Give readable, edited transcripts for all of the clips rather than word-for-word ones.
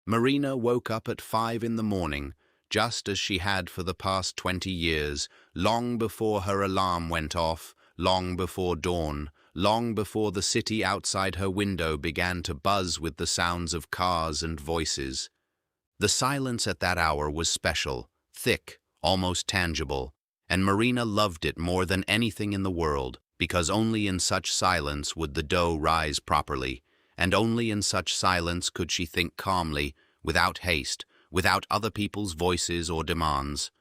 Marina woke up at 5 in the morning, just as she had for the past 20 years, long before her alarm went off, long before dawn, long before the city outside her window began to buzz with the sounds of cars and voices. The silence at that hour was special, thick, almost tangible, and Marina loved it more than anything in the world, because only in such silence would the dough rise properly, and only in such silence could she think calmly, without haste, without other people's voices or demands.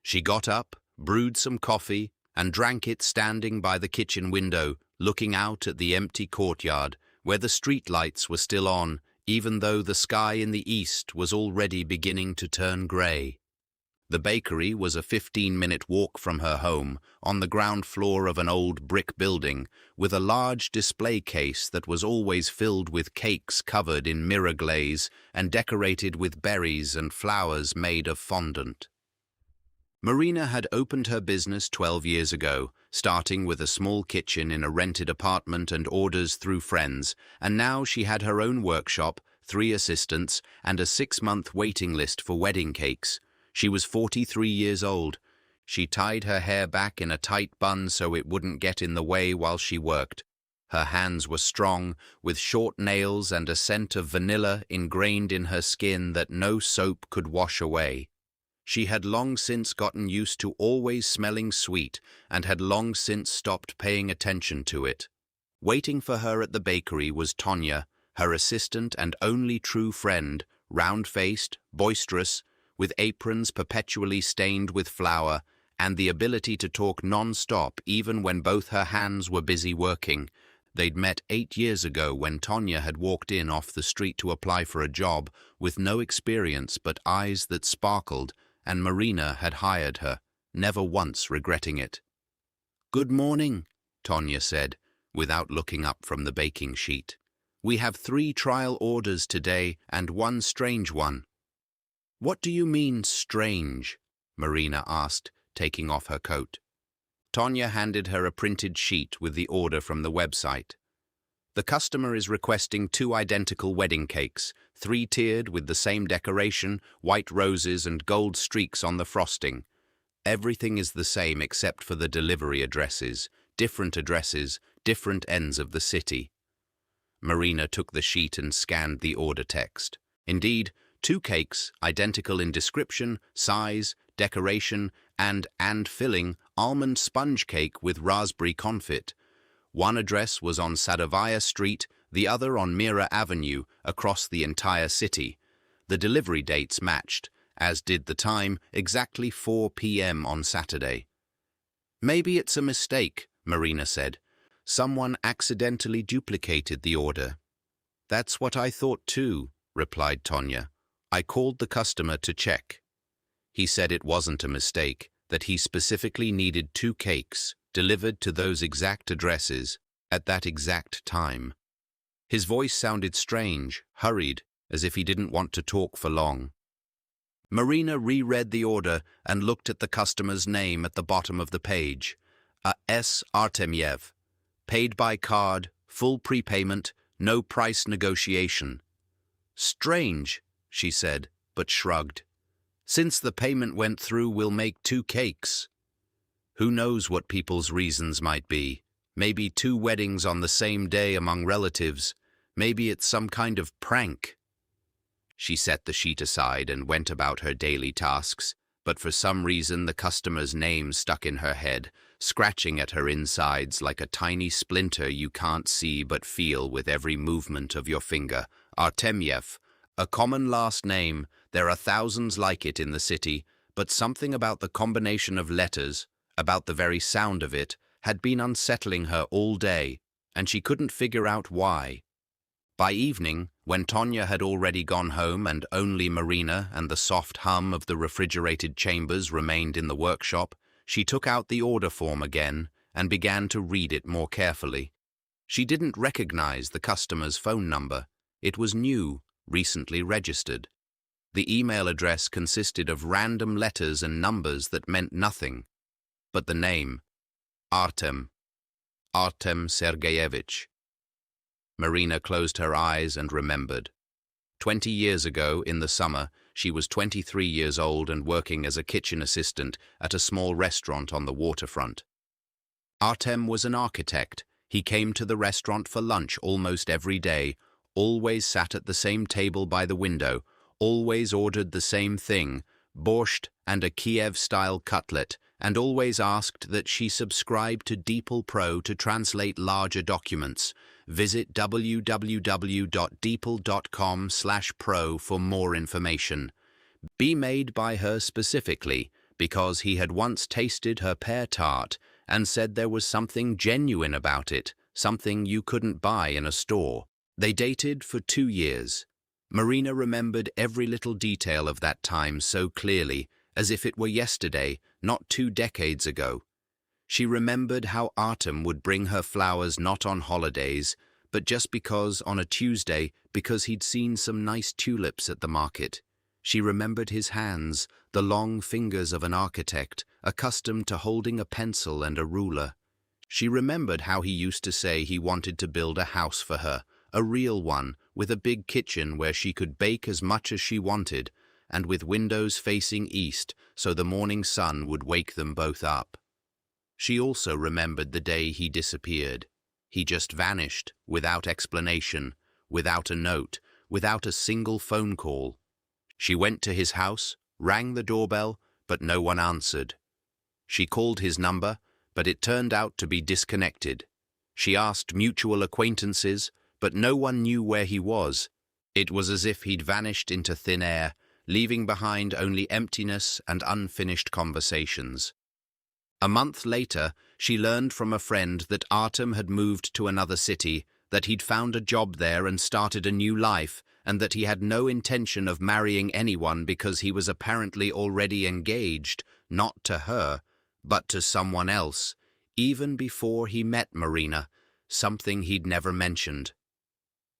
She got up, brewed some coffee, and drank it standing by the kitchen window, looking out at the empty courtyard, where the street lights were still on, even though the sky in the east was already beginning to turn grey. The bakery was a 15-minute walk from her home, on the ground floor of an old brick building, with a large display case that was always filled with cakes covered in mirror glaze and decorated with berries and flowers made of fondant. Marina had opened her business 12 years ago, starting with a small kitchen in a rented apartment and orders through friends, and now she had her own workshop, 3 assistants, and a 6-month waiting list for wedding cakes. She was 43 years old. She tied her hair back in a tight bun so it wouldn't get in the way while she worked. Her hands were strong, with short nails and a scent of vanilla ingrained in her skin that no soap could wash away. She had long since gotten used to always smelling sweet and had long since stopped paying attention to it. Waiting for her at the bakery was Tonya, her assistant and only true friend, round-faced, boisterous, with aprons perpetually stained with flour, and the ability to talk non-stop even when both her hands were busy working. They'd met 8 years ago when Tonya had walked in off the street to apply for a job with no experience but eyes that sparkled, and Marina had hired her, never once regretting it. "Good morning," Tonya said, without looking up from the baking sheet. "We have 3 trial orders today and 1 strange one." "What do you mean, strange?" Marina asked, taking off her coat. Tonya handed her a printed sheet with the order from the website. "The customer is requesting 2 identical wedding cakes, 3-tiered with the same decoration, white roses and gold streaks on the frosting. Everything is the same except for the delivery addresses, different ends of the city." Marina took the sheet and scanned the order text. Indeed, 2 cakes, identical in description, size, decoration, and filling, almond sponge cake with raspberry confit. One address was on Sadovaya Street, the other on Mira Avenue, across the entire city. The delivery dates matched, as did the time, exactly 4 p.m. on Saturday. "Maybe it's a mistake," Marina said. "Someone accidentally duplicated the order." "That's what I thought too," replied Tonya. "I called the customer to check. He said it wasn't a mistake, that he specifically needed 2 cakes, delivered to those exact addresses, at that exact time." His voice sounded strange, hurried, as if he didn't want to talk for long. Marina reread the order and looked at the customer's name at the bottom of the page. A.S. Artemyev. Paid by card, full prepayment, no price negotiation. "Strange," she said, but shrugged. "Since the payment went through, we'll make 2 cakes." Who knows what people's reasons might be? Maybe 2 weddings on the same day among relatives. Maybe it's some kind of prank. She set the sheet aside and went about her daily tasks, but for some reason the customer's name stuck in her head, scratching at her insides like a tiny splinter you can't see but feel with every movement of your finger. Artemyev. A common last name, there are thousands like it in the city, but something about the combination of letters, about the very sound of it, had been unsettling her all day, and she couldn't figure out why. By evening, when Tonya had already gone home and only Marina and the soft hum of the refrigerated chambers remained in the workshop, she took out the order form again and began to read it more carefully. She didn't recognize the customer's phone number. It was new, recently registered. The email address consisted of random letters and numbers that meant nothing. But the name, Artem Sergeyevich. Marina closed her eyes and remembered. 20 years ago, in the summer, she was 23 years old and working as a kitchen assistant at a small restaurant on the waterfront. Artem was an architect. He came to the restaurant for lunch almost every day, always sat at the same table by the window, always ordered the same thing, borscht and a Kiev-style cutlet, and always asked that she subscribe to DeepL Pro to translate larger documents. Visit www.deepl.com/pro for more information. Be made by her specifically, because he had once tasted her pear tart and said there was something genuine about it, something you couldn't buy in a store. They dated for 2 years. Marina remembered every little detail of that time so clearly, as if it were yesterday, not 2 decades ago. She remembered how Artem would bring her flowers not on holidays, but just because on a Tuesday, because he'd seen some nice tulips at the market. She remembered his hands, the long fingers of an architect, accustomed to holding a pencil and a ruler. She remembered how he used to say he wanted to build a house for her, a real one, with a big kitchen where she could bake as much as she wanted, and with windows facing east so the morning sun would wake them both up. She also remembered the day he disappeared. He just vanished, without explanation, without a note, without a single phone call. She went to his house, rang the doorbell, but no one answered. She called his number, but it turned out to be disconnected. She asked mutual acquaintances, but no one knew where he was. It was as if he'd vanished into thin air, leaving behind only emptiness and unfinished conversations. A month later, she learned from a friend that Artem had moved to another city, that he'd found a job there and started a new life, and that he had no intention of marrying anyone because he was apparently already engaged, not to her, but to someone else, even before he met Marina, something he'd never mentioned.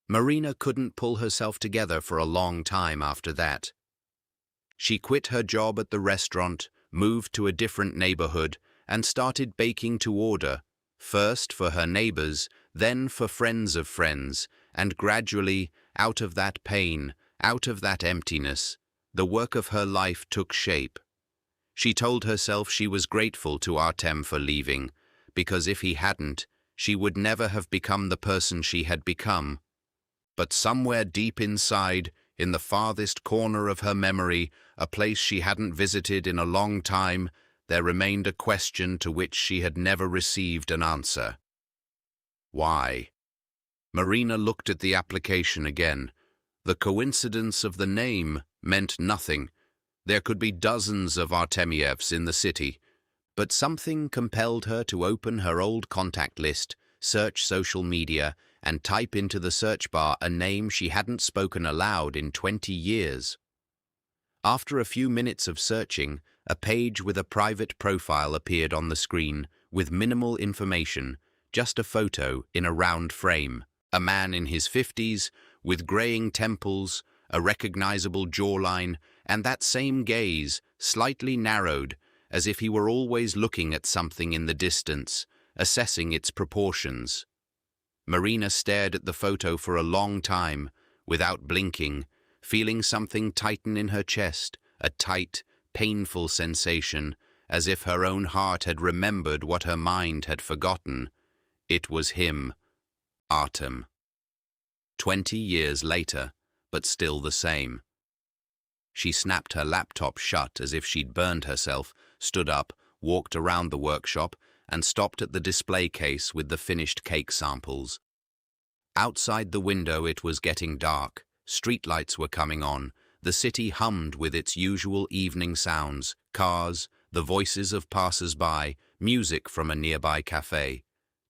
Marina couldn't pull herself together for a long time after that. She quit her job at the restaurant, moved to a different neighborhood, and started baking to order, first for her neighbors, then for friends of friends, and gradually, out of that pain, out of that emptiness, the work of her life took shape. She told herself she was grateful to Artem for leaving, because if he hadn't, she would never have become the person she had become. But somewhere deep inside, in the farthest corner of her memory, a place she hadn't visited in a long time, there remained a question to which she had never received an answer. Why? Marina looked at the application again. The coincidence of the name meant nothing. There could be dozens of Artemievs in the city, but something compelled her to open her old contact list, search social media, and type into the search bar a name she hadn't spoken aloud in 20 years. After a few minutes of searching, a page with a private profile appeared on the screen, with minimal information, just a photo in a round frame. A man in his 50s, with graying temples, a recognizable jawline, and that same gaze, slightly narrowed, as if he were always looking at something in the distance, assessing its proportions. Marina stared at the photo for a long time, without blinking, feeling something tighten in her chest, a tight, painful sensation, as if her own heart had remembered what her mind had forgotten. It was him, Artem. 20 years later, but still the same. She snapped her laptop shut as if she'd burned herself, stood up, walked around the workshop, and stopped at the display case with the finished cake samples. Outside the window it was getting dark, streetlights were coming on, the city hummed with its usual evening sounds, cars, the voices of passers-by, music from a nearby cafe.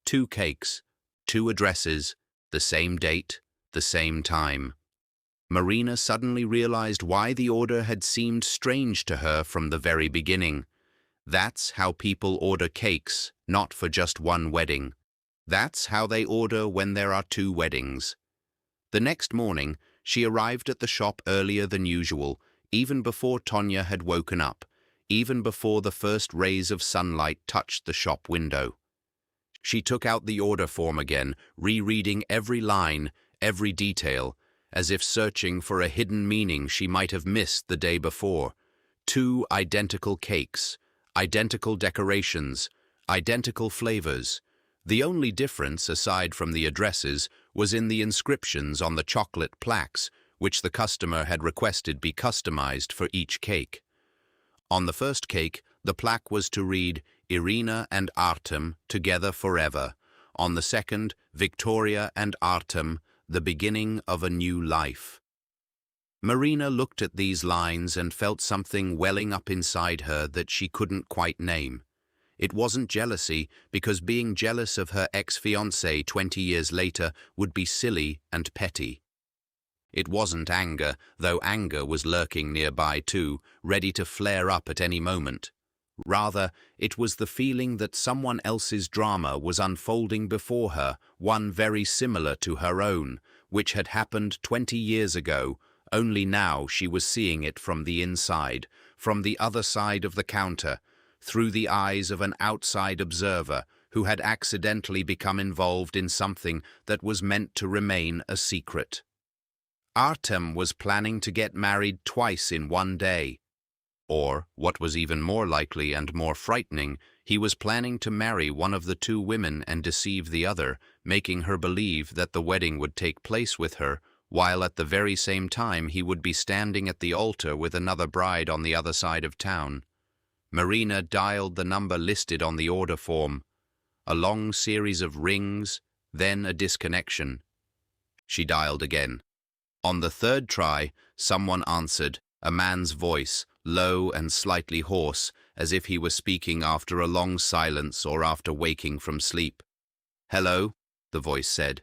2 cakes, 2 addresses, the same date, the same time. Marina suddenly realized why the order had seemed strange to her from the very beginning. That's how people order cakes, not for just one wedding. That's how they order when there are 2 weddings. The next morning, she arrived at the shop earlier than usual, even before Tonya had woken up, even before the first rays of sunlight touched the shop window. She took out the order form again, rereading every line, every detail, as if searching for a hidden meaning she might have missed the day before. 2 identical cakes, identical decorations, identical flavors. The only difference, aside from the addresses, was in the inscriptions on the chocolate plaques, which the customer had requested be customized for each cake. On the first cake, the plaque was to read, "Irina and Artem, together forever." On the second, "Victoria and Artem, the beginning of a new life." Marina looked at these lines and felt something welling up inside her that she couldn't quite name. It wasn't jealousy, because being jealous of her ex-fiancé 20 years later would be silly and petty. It wasn't anger, though anger was lurking nearby too, ready to flare up at any moment. Rather, it was the feeling that someone else's drama was unfolding before her, one very similar to her own, which had happened 20 years ago, only now she was seeing it from the inside, from the other side of the counter, through the eyes of an outside observer who had accidentally become involved in something that was meant to remain a secret. Artem was planning to get married twice in one day. Or, what was even more likely and more frightening, he was planning to marry one of the 2 women and deceive the other, making her believe that the wedding would take place with her, while at the very same time he would be standing at the altar with another bride on the other side of town. Marina dialed the number listed on the order form. A long series of rings, then a disconnection. She dialed again. On the 3rd try, someone answered, a man's voice, low and slightly hoarse, as if he were speaking after a long silence or after waking from sleep. "Hello," the voice said.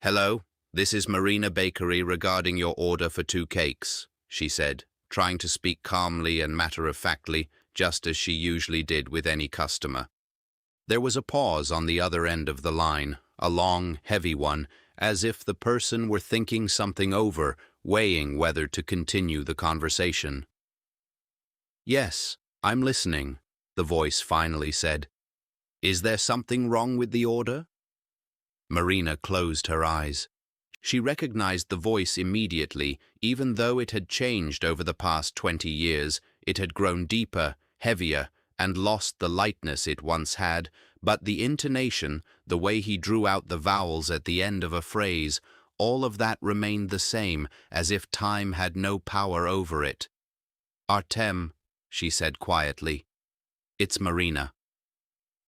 "Hello, this is Marina Bakery regarding your order for 2 cakes, she said, trying to speak calmly and matter-of-factly, just as she usually did with any customer. There was a pause on the other end of the line, a long, heavy one, as if the person were thinking something over, weighing whether to continue the conversation. "Yes, I'm listening," the voice finally said. "Is there something wrong with the order?" Marina closed her eyes. She recognized the voice immediately, even though it had changed over the past 20 years. It had grown deeper, heavier, and lost the lightness it once had, but the intonation, the way he drew out the vowels at the end of a phrase, all of that remained the same, as if time had no power over it. "Artem," she said quietly. "It's Marina."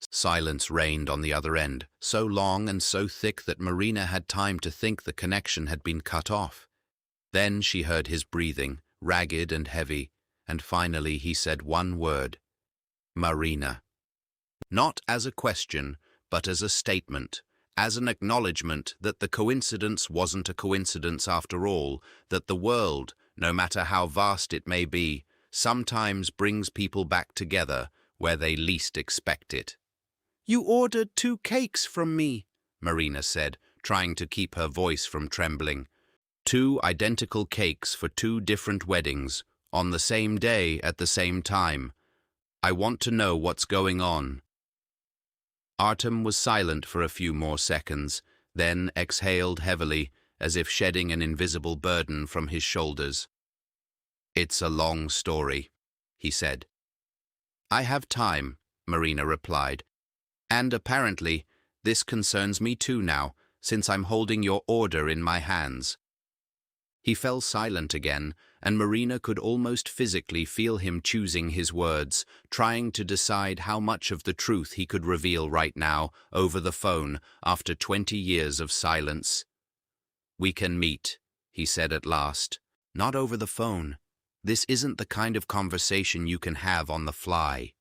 Silence reigned on the other end, so long and so thick that Marina had time to think the connection had been cut off. Then she heard his breathing, ragged and heavy, and finally he said one word: "Marina." Not as a question, but as a statement, as an acknowledgement that the coincidence wasn't a coincidence after all, that the world, no matter how vast it may be, sometimes brings people back together where they least expect it. "You ordered 2 cakes from me," Marina said, trying to keep her voice from trembling. 2 identical cakes for 2 different weddings, on the same day at the same time. "I want to know what's going on." Artem was silent for a few more seconds, then exhaled heavily, as if shedding an invisible burden from his shoulders. "It's a long story," he said. "I have time," Marina replied. "And apparently, this concerns me too now, since I'm holding your order in my hands." He fell silent again, and Marina could almost physically feel him choosing his words, trying to decide how much of the truth he could reveal right now, over the phone, after 20 years of silence. "We can meet," he said at last. "Not over the phone. This isn't the kind of conversation you can have on the fly."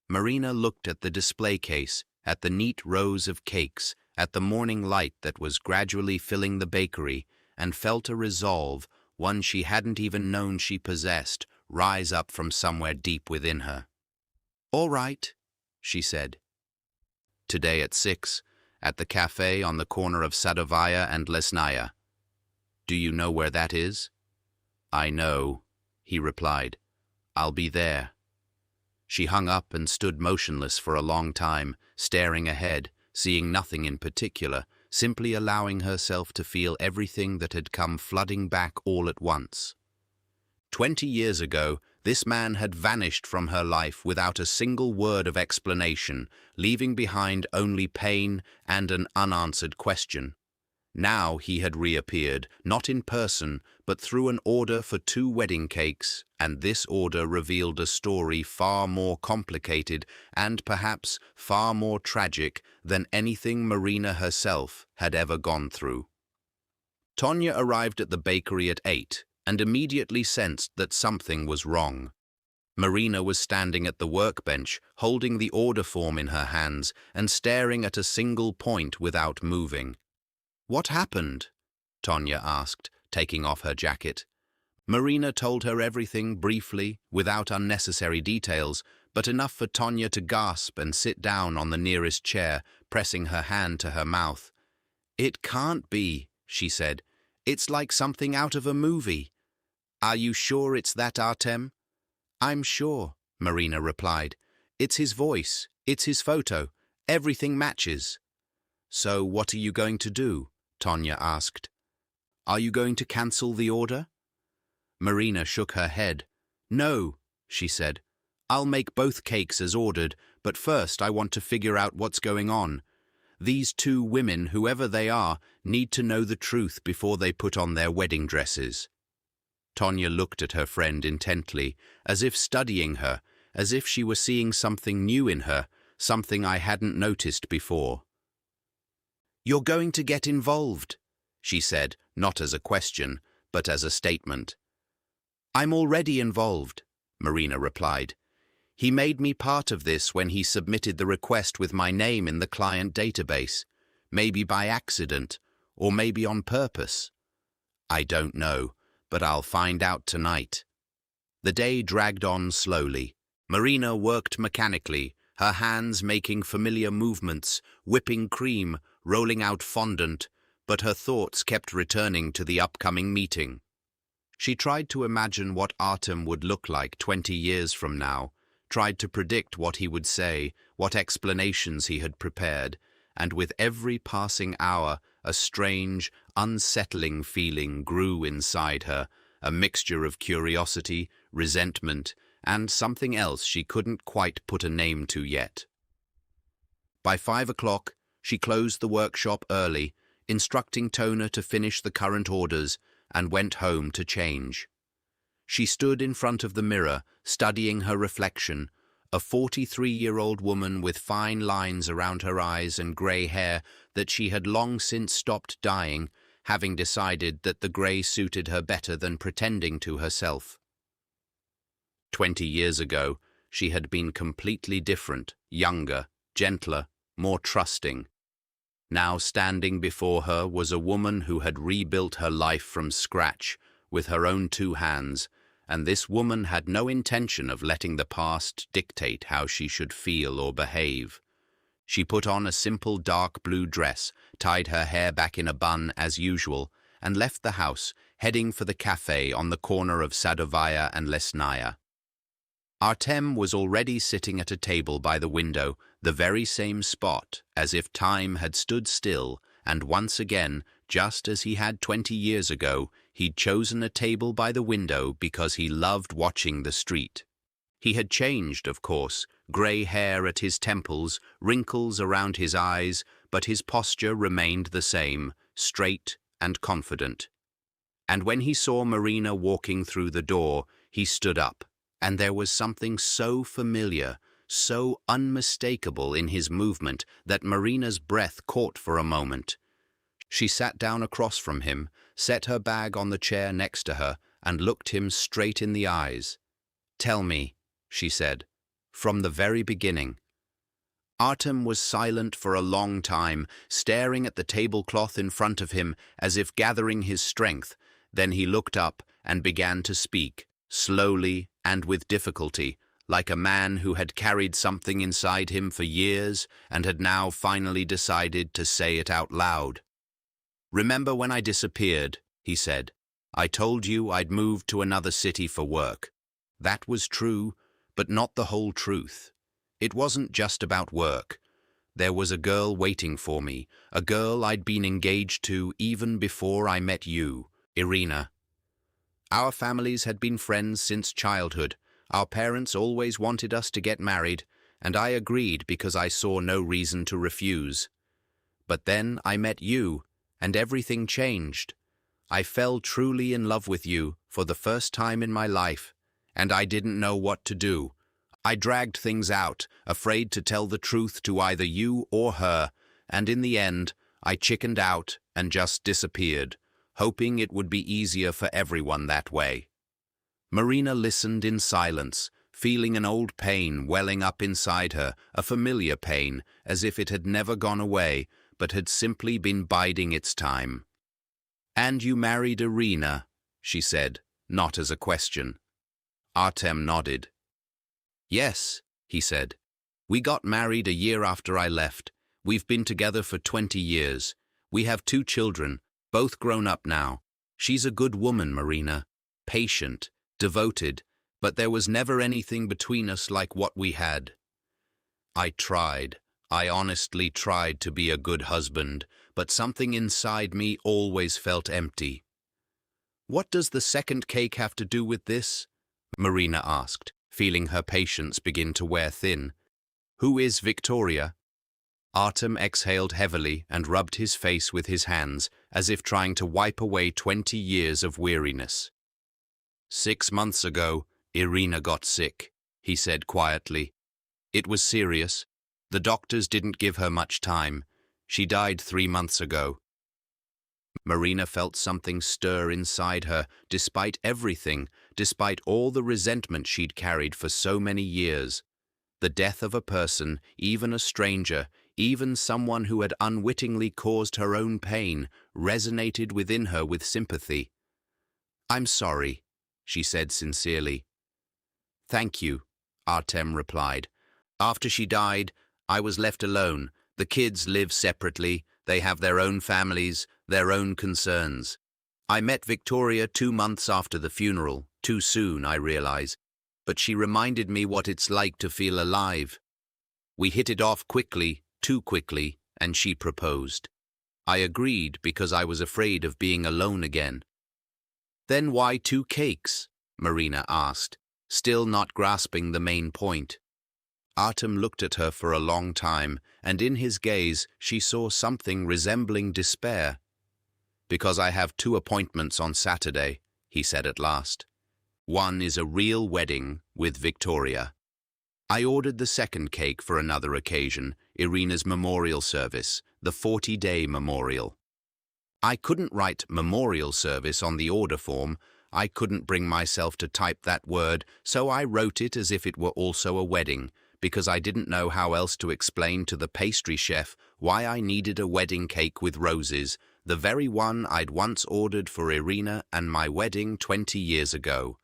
Marina looked at the display case, at the neat rows of cakes, at the morning light that was gradually filling the bakery, and felt a resolve, one she hadn't even known she possessed, rise up from somewhere deep within her. "All right," she said. "Today at 6, at the cafe on the corner of Sadovaya and Lesnaya. Do you know where that is?" "I know," he replied. "I'll be there." She hung up and stood motionless for a long time, staring ahead, seeing nothing in particular, simply allowing herself to feel everything that had come flooding back all at once. 20 years ago, this man had vanished from her life without a single word of explanation, leaving behind only pain and an unanswered question. Now he had reappeared, not in person, but through an order for 2 wedding cakes, and this order revealed a story far more complicated and perhaps far more tragic than anything Marina herself had ever gone through. Tonya arrived at the bakery at 8 and immediately sensed that something was wrong. Marina was standing at the workbench, holding the order form in her hands and staring at a single point without moving. "What happened?" Tonya asked, taking off her jacket. Marina told her everything briefly, without unnecessary details, but enough for Tonya to gasp and sit down on the nearest chair, pressing her hand to her mouth. "It can't be," she said. "It's like something out of a movie." "Are you sure it's that Artem?" "I'm sure," Marina replied. "It's his voice, it's his photo, everything matches." "So what are you going to do?" Tonya asked. "Are you going to cancel the order?" Marina shook her head. "No," she said. "I'll make both cakes as ordered, but first I want to figure out what's going on. These 2 women, whoever they are, need to know the truth before they put on their wedding dresses." Tonya looked at her friend intently, as if studying her, as if she were seeing something new in her, something I hadn't noticed before. "You're going to get involved," she said, not as a question, but as a statement. "I'm already involved," Marina replied. "He made me part of this when he submitted the request with my name in the client database, maybe by accident, or maybe on purpose. I don't know, but I'll find out tonight." The day dragged on slowly. Marina worked mechanically, her hands making familiar movements, whipping cream, rolling out fondant, but her thoughts kept returning to the upcoming meeting. She tried to imagine what Artem would look like 20 years from now, tried to predict what he would say, what explanations he had prepared, and with every passing hour, a strange, unsettling feeling grew inside her, a mixture of curiosity, resentment, and something else she couldn't quite put a name to yet. By 5 o'clock, she closed the workshop early, instructing Tonya to finish the current orders, and went home to change. She stood in front of the mirror, studying her reflection, a 43-year-old woman with fine lines around her eyes and grey hair that she had long since stopped dyeing, having decided that the grey suited her better than pretending to herself. 20 years ago, she had been completely different, younger, gentler, more trusting. Now standing before her was a woman who had rebuilt her life from scratch with her own 2 hands, and this woman had no intention of letting the past dictate how she should feel or behave. She put on a simple dark blue dress, tied her hair back in a bun as usual, and left the house, heading for the cafe on the corner of Sadovaya and Lesnaya. Artem was already sitting at a table by the window, the very same spot, as if time had stood still, and once again, just as he had 20 years ago, he'd chosen a table by the window because he loved watching the street. He had changed, of course, grey hair at his temples, wrinkles around his eyes, but his posture remained the same, straight and confident. And when he saw Marina walking through the door, he stood up, and there was something so familiar, so unmistakable in his movement that Marina's breath caught for a moment. She sat down across from him, set her bag on the chair next to her, and looked him straight in the eyes. "Tell me," she said, "from the very beginning." Artem was silent for a long time, staring at the tablecloth in front of him as if gathering his strength. Then he looked up and began to speak, slowly and with difficulty, like a man who had carried something inside him for years and had now finally decided to say it out loud. "Remember when I disappeared," he said. "I told you I'd moved to another city for work. That was true, but not the whole truth. It wasn't just about work. There was a girl waiting for me, a girl I'd been engaged to even before I met you, Irina. Our families had been friends since childhood. Our parents always wanted us to get married, and I agreed because I saw no reason to refuse. But then I met you, and everything changed. I fell truly in love with you for the first time in my life, and I didn't know what to do. I dragged things out, afraid to tell the truth to either you or her, and in the end, I chickened out and just disappeared, hoping it would be easier for everyone that way. Marina listened in silence, feeling an old pain welling up inside her, a familiar pain, as if it had never gone away, but had simply been biding its time. "And you married Irina," she said, not as a question. Artem nodded. "Yes," he said. "We got married a year after I left. We've been together for 20 years. We have 2 children, both grown up now. She's a good woman, Marina. Patient, devoted, but there was never anything between us like what we had. I honestly tried to be a good husband, but something inside me always felt empty." "What does the second cake have to do with this?" Marina asked, feeling her patience begin to wear thin. "Who is Victoria?" Artem exhaled heavily and rubbed his face with his hands, as if trying to wipe away 20 years of weariness. "6 months ago, Irina got sick," he said quietly. "It was serious. The doctors didn't give her much time. She died 3 months ago." Marina felt something stir inside her, despite everything, despite all the resentment she'd carried for so many years. The death of a person, even a stranger, even someone who had unwittingly caused her own pain, resonated within her with sympathy. "I'm sorry," she said sincerely. "Thank you," Artem replied. "After she died, I was left alone. The kids live separately. They have their own families, their own concerns. I met Victoria 2 months after the funeral, too soon, I realize, but she reminded me what it's like to feel alive. We hit it off quickly, too quickly, and she proposed. I agreed because I was afraid of being alone again." "Then why 2 cakes?" Marina asked, still not grasping the main point. Artem looked at her for a long time, and in his gaze she saw something resembling despair. "Because I have 2 appointments on Saturday," he said at last. "One is a real wedding with Victoria. I ordered the second cake for another occasion, Irina's memorial service, the 40-day memorial. I couldn't write memorial service on the order form. I couldn't bring myself to type that word, so I wrote it as if it were also a wedding, because I didn't know how else to explain to the pastry chef why I needed a wedding cake with roses, the very one I'd once ordered for Irina and my wedding 20 years ago.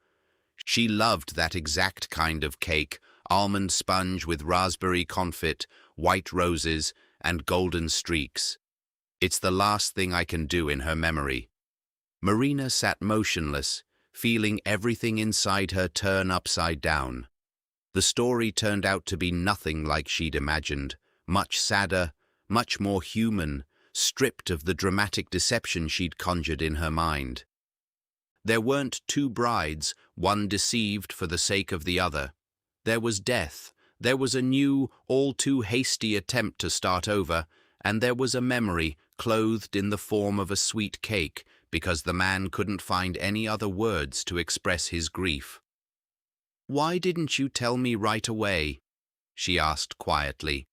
She loved that exact kind of cake, almond sponge with raspberry confit, white roses, and golden streaks. It's the last thing I can do in her memory." Marina sat motionless, feeling everything inside her turn upside down. The story turned out to be nothing like she'd imagined, much sadder, much more human, stripped of the dramatic deception she'd conjured in her mind. There weren't 2 brides, one deceived for the sake of the other. There was death, there was a new, all too hasty attempt to start over, and there was a memory clothed in the form of a sweet cake because the man couldn't find any other words to express his grief. "Why didn't you tell me right away?" she asked quietly.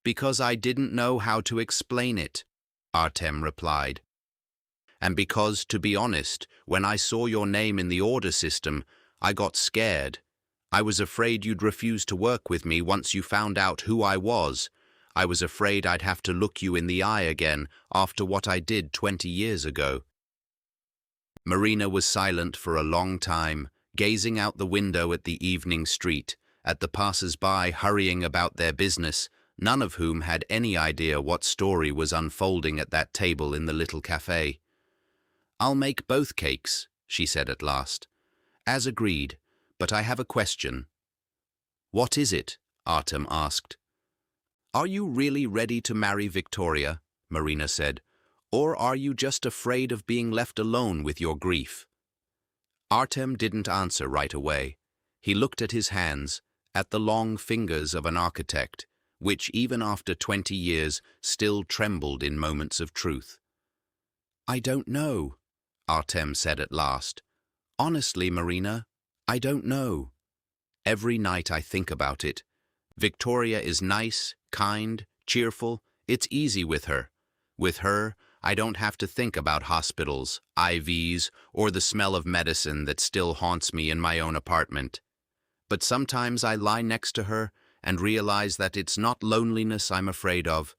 "Because I didn't know how to explain it," Artem replied. "And because, to be honest, when I saw your name in the order system, I got scared. I was afraid you'd refuse to work with me once you found out who I was. I was afraid I'd have to look you in the eye again after what I did 20 years ago." Marina was silent for a long time, gazing out the window at the evening street, at the passers-by hurrying about their business, none of whom had any idea what story was unfolding at that table in the little cafe. "I'll make both cakes," she said at last. "As agreed, but I have a question." "What is it?" Artem asked. Are you really ready to marry Victoria? Marina said. Or are you just afraid of being left alone with your grief? Artem didn't answer right away. He looked at his hands, at the long fingers of an architect, which even after 20 years still trembled in moments of truth. I don't know, Artem said at last. Honestly, Marina, I don't know. Every night I think about it. Victoria is nice, kind, cheerful. It's easy with her. With her, I don't have to think about hospitals, IVs, or the smell of medicine that still haunts me in my own apartment. But sometimes I lie next to her and realize that it's not loneliness I'm afraid of.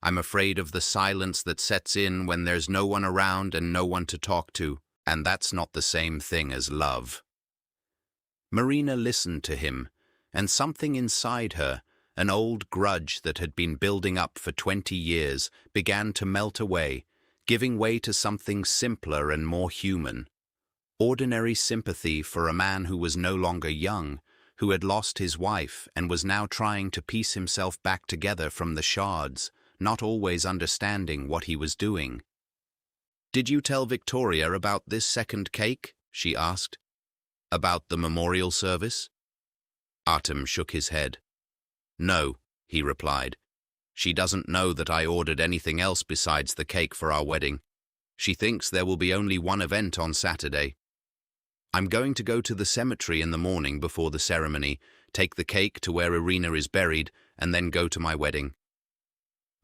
I'm afraid of the silence that sets in when there's no one around and no one to talk to, and that's not the same thing as love. Marina listened to him, and something inside her, an old grudge that had been building up for 20 years, began to melt away, giving way to something simpler and more human. Ordinary sympathy for a man who was no longer young, who had lost his wife and was now trying to piece himself back together from the shards, not always understanding what he was doing. Did you tell Victoria about this second cake? She asked. About the memorial service? Artem shook his head. No, he replied. She doesn't know that I ordered anything else besides the cake for our wedding. She thinks there will be only one event on Saturday. I'm going to go to the cemetery in the morning before the ceremony, take the cake to where Irina is buried, and then go to my wedding.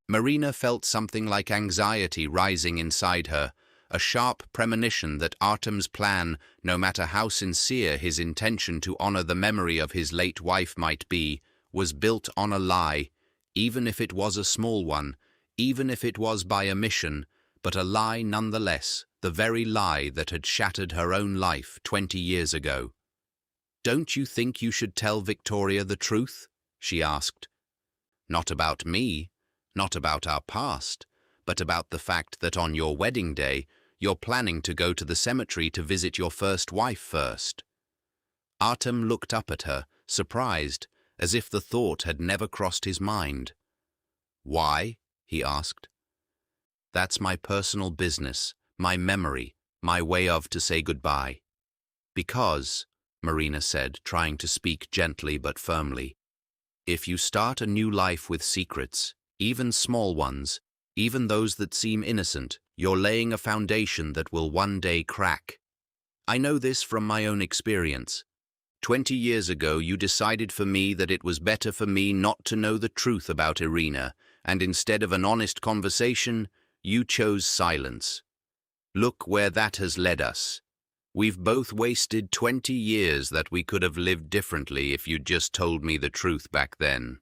Marina felt something like anxiety rising inside her, a sharp premonition that Artem's plan, no matter how sincere his intention to honor the memory of his late wife might be, was built on a lie, even if it was a small one, even if it was by omission, but a lie nonetheless, the very lie that had shattered her own life 20 years ago. Don't you think you should tell Victoria the truth? She asked. Not about me, not about our past, but about the fact that on your wedding day, you're planning to go to the cemetery to visit your first wife first. Artem looked up at her, surprised, as if the thought had never crossed his mind. Why? He asked. That's my personal business, my memory, my way of to say goodbye. Because, Marina said, trying to speak gently but firmly, if you start a new life with secrets, even small ones, even those that seem innocent, you're laying a foundation that will one day crack. I know this from my own experience. 20 years ago, you decided for me that it was better for me not to know the truth about Irina, and instead of an honest conversation, you chose silence. Look where that has led us. We've both wasted 20 years that we could have lived differently if you'd just told me the truth back then.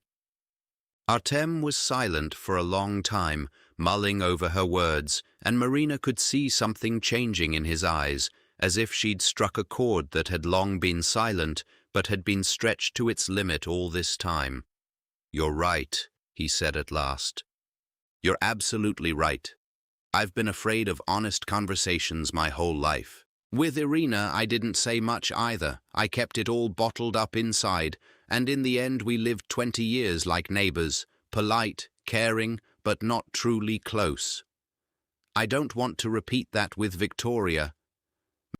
Artem was silent for a long time, mulling over her words, and Marina could see something changing in his eyes, as if she'd struck a chord that had long been silent, but had been stretched to its limit all this time. You're right, he said at last. You're absolutely right. I've been afraid of honest conversations my whole life. With Irina, I didn't say much either. I kept it all bottled up inside, and in the end we lived 20 years like neighbors, polite, caring, but not truly close. I don't want to repeat that with Victoria.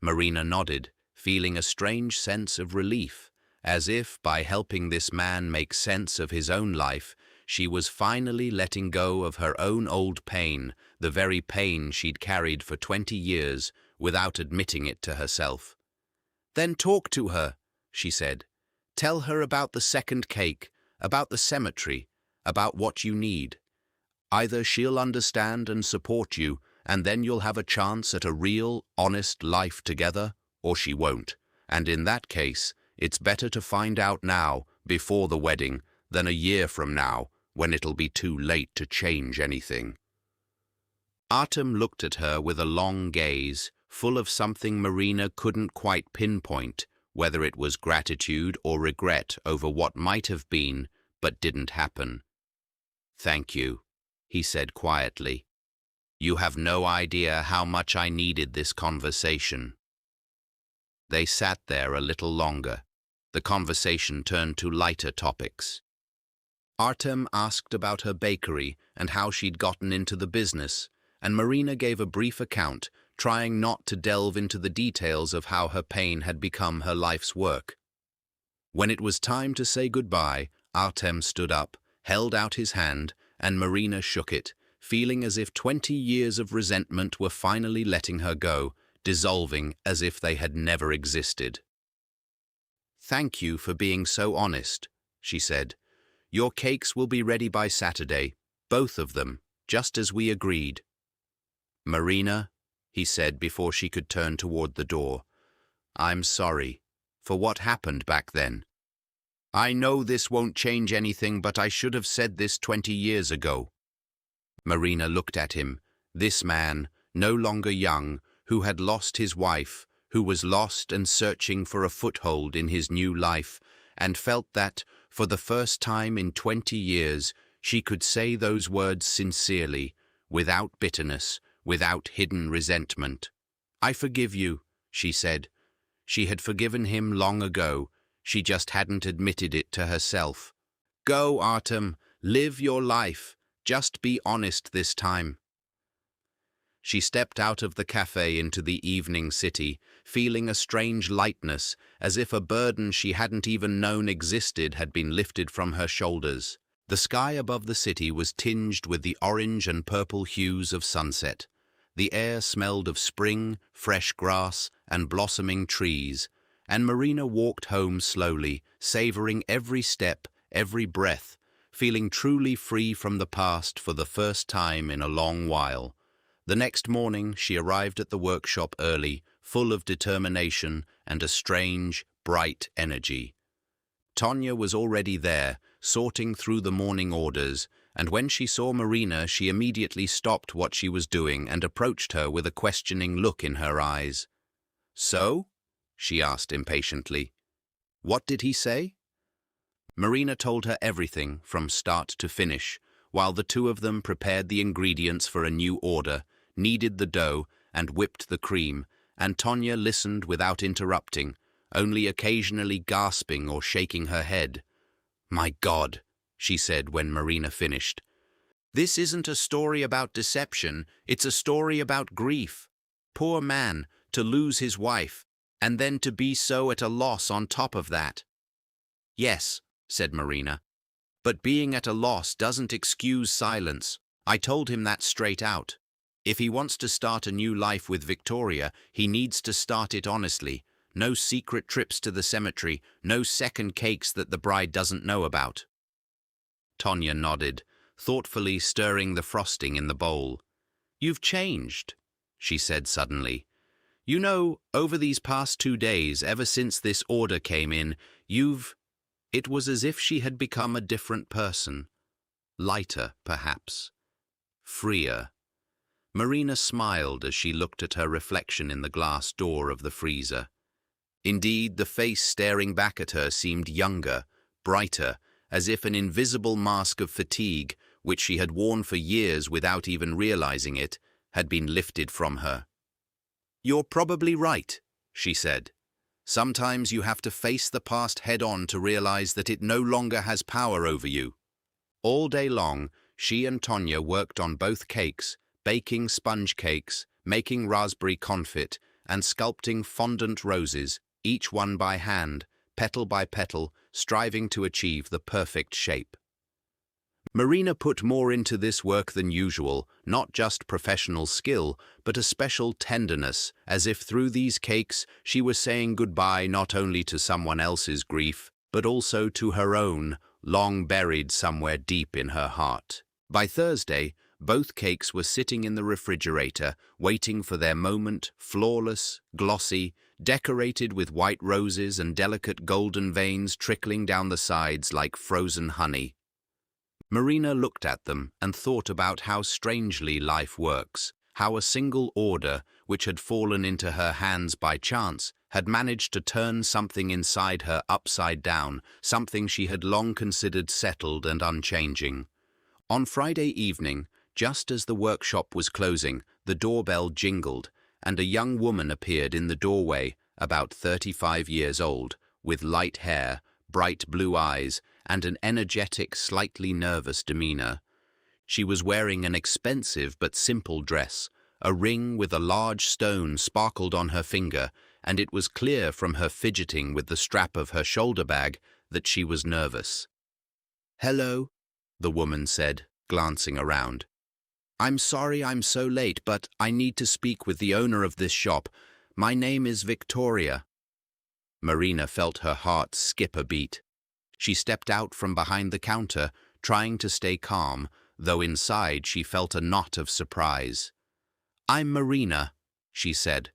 Marina nodded, feeling a strange sense of relief, as if, by helping this man make sense of his own life, she was finally letting go of her own old pain, the very pain she'd carried for 20 years, without admitting it to herself. Then talk to her, she said. Tell her about the second cake, about the cemetery, about what you need. Either she'll understand and support you, and then you'll have a chance at a real, honest life together, or she won't. And in that case, it's better to find out now, before the wedding, than a year from now, when it'll be too late to change anything. Artem looked at her with a long gaze, full of something Marina couldn't quite pinpoint, whether it was gratitude or regret over what might have been, but didn't happen. Thank you, he said quietly. You have no idea how much I needed this conversation. They sat there a little longer. The conversation turned to lighter topics. Artem asked about her bakery and how she'd gotten into the business, and Marina gave a brief account, trying not to delve into the details of how her pain had become her life's work. When it was time to say goodbye, Artem stood up, held out his hand, and Marina shook it, feeling as if 20 years of resentment were finally letting her go, dissolving as if they had never existed. "Thank you for being so honest," she said. "Your cakes will be ready by Saturday, both of them, just as we agreed." "Marina," he said before she could turn toward the door, "I'm sorry for what happened back then. I know this won't change anything, but I should have said this 20 years ago." Marina looked at him, this man, no longer young, who had lost his wife, who was lost and searching for a foothold in his new life, and felt that, for the first time in 20 years, she could say those words sincerely, without bitterness, without hidden resentment. "I forgive you," she said. She had forgiven him long ago, she just hadn't admitted it to herself. "Go, Artem, live your life. Just be honest this time." She stepped out of the cafe into the evening city, feeling a strange lightness, as if a burden she hadn't even known existed had been lifted from her shoulders. The sky above the city was tinged with the orange and purple hues of sunset. The air smelled of spring, fresh grass, and blossoming trees, and Marina walked home slowly, savoring every step, every breath, feeling truly free from the past for the first time in a long while. The next morning she arrived at the workshop early, full of determination and a strange, bright energy. Tonya was already there, sorting through the morning orders, and when she saw Marina, she immediately stopped what she was doing and approached her with a questioning look in her eyes. "So?" she asked impatiently. "What did he say?" Marina told her everything from start to finish, while the two of them prepared the ingredients for a new order, kneaded the dough, and whipped the cream, and Tonya listened without interrupting, only occasionally gasping or shaking her head. "My God," she said when Marina finished. "This isn't a story about deception, it's a story about grief. Poor man, to lose his wife, and then to be so at a loss on top of that." "Yes," said Marina, "but being at a loss doesn't excuse silence. I told him that straight out. If he wants to start a new life with Victoria, he needs to start it honestly. No secret trips to the cemetery, no second cakes that the bride doesn't know about." Tonya nodded, thoughtfully stirring the frosting in the bowl. "You've changed," she said suddenly. "You know, over these past 2 days, ever since this order came in, It was as if she had become a different person. Lighter, perhaps. Freer. Marina smiled as she looked at her reflection in the glass door of the freezer. Indeed, the face staring back at her seemed younger, brighter, as if an invisible mask of fatigue, which she had worn for years without even realizing it, had been lifted from her. "You're probably right," she said. "Sometimes you have to face the past head-on to realize that it no longer has power over you." All day long, she and Tonya worked on both cakes, baking sponge cakes, making raspberry confit, and sculpting fondant roses, each one by hand, petal by petal, striving to achieve the perfect shape. Marina put more into this work than usual, not just professional skill, but a special tenderness, as if through these cakes she was saying goodbye not only to someone else's grief, but also to her own, long buried somewhere deep in her heart. By Thursday, both cakes were sitting in the refrigerator, waiting for their moment, flawless, glossy, decorated with white roses and delicate golden veins trickling down the sides like frozen honey. Marina looked at them and thought about how strangely life works, how a single order, which had fallen into her hands by chance, had managed to turn something inside her upside down, something she had long considered settled and unchanging. On Friday evening, just as the workshop was closing, the doorbell jingled, and a young woman appeared in the doorway, about 35 years old, with light hair, bright blue eyes, and an energetic, slightly nervous demeanor. She was wearing an expensive but simple dress. A ring with a large stone sparkled on her finger, and it was clear from her fidgeting with the strap of her shoulder bag that she was nervous. "Hello," the woman said, glancing around. "I'm sorry I'm so late, but I need to speak with the owner of this shop. My name is Victoria." Marina felt her heart skip a beat. She stepped out from behind the counter, trying to stay calm, though inside she felt a knot of surprise. "I'm Marina," she said.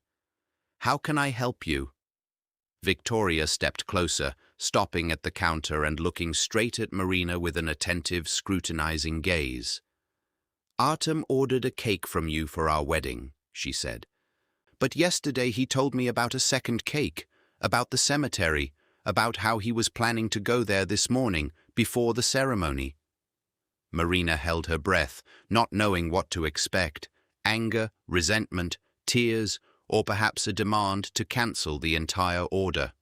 "How can I help you?" Victoria stepped closer, stopping at the counter and looking straight at Marina with an attentive, scrutinizing gaze. "Artem ordered a cake from you for our wedding," she said. "But yesterday he told me about a second cake, about the cemetery, about how he was planning to go there this morning, before the ceremony." Marina held her breath, not knowing what to expect: anger, resentment, tears, or perhaps a demand to cancel the entire order.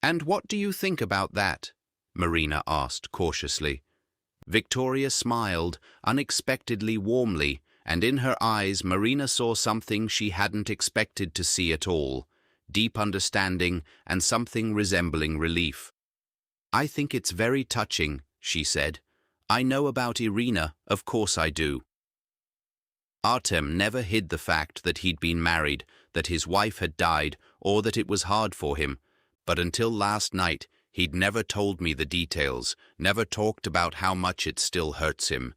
"And what do you think about that?" Marina asked cautiously. Victoria smiled, unexpectedly warmly, and in her eyes Marina saw something she hadn't expected to see at all: deep understanding and something resembling relief. "I think it's very touching," she said. "I know about Irina, of course I do." Artem never hid the fact that he'd been married, that his wife had died, or that it was hard for him, but until last night he'd never told me the details, never talked about how much it still hurts him.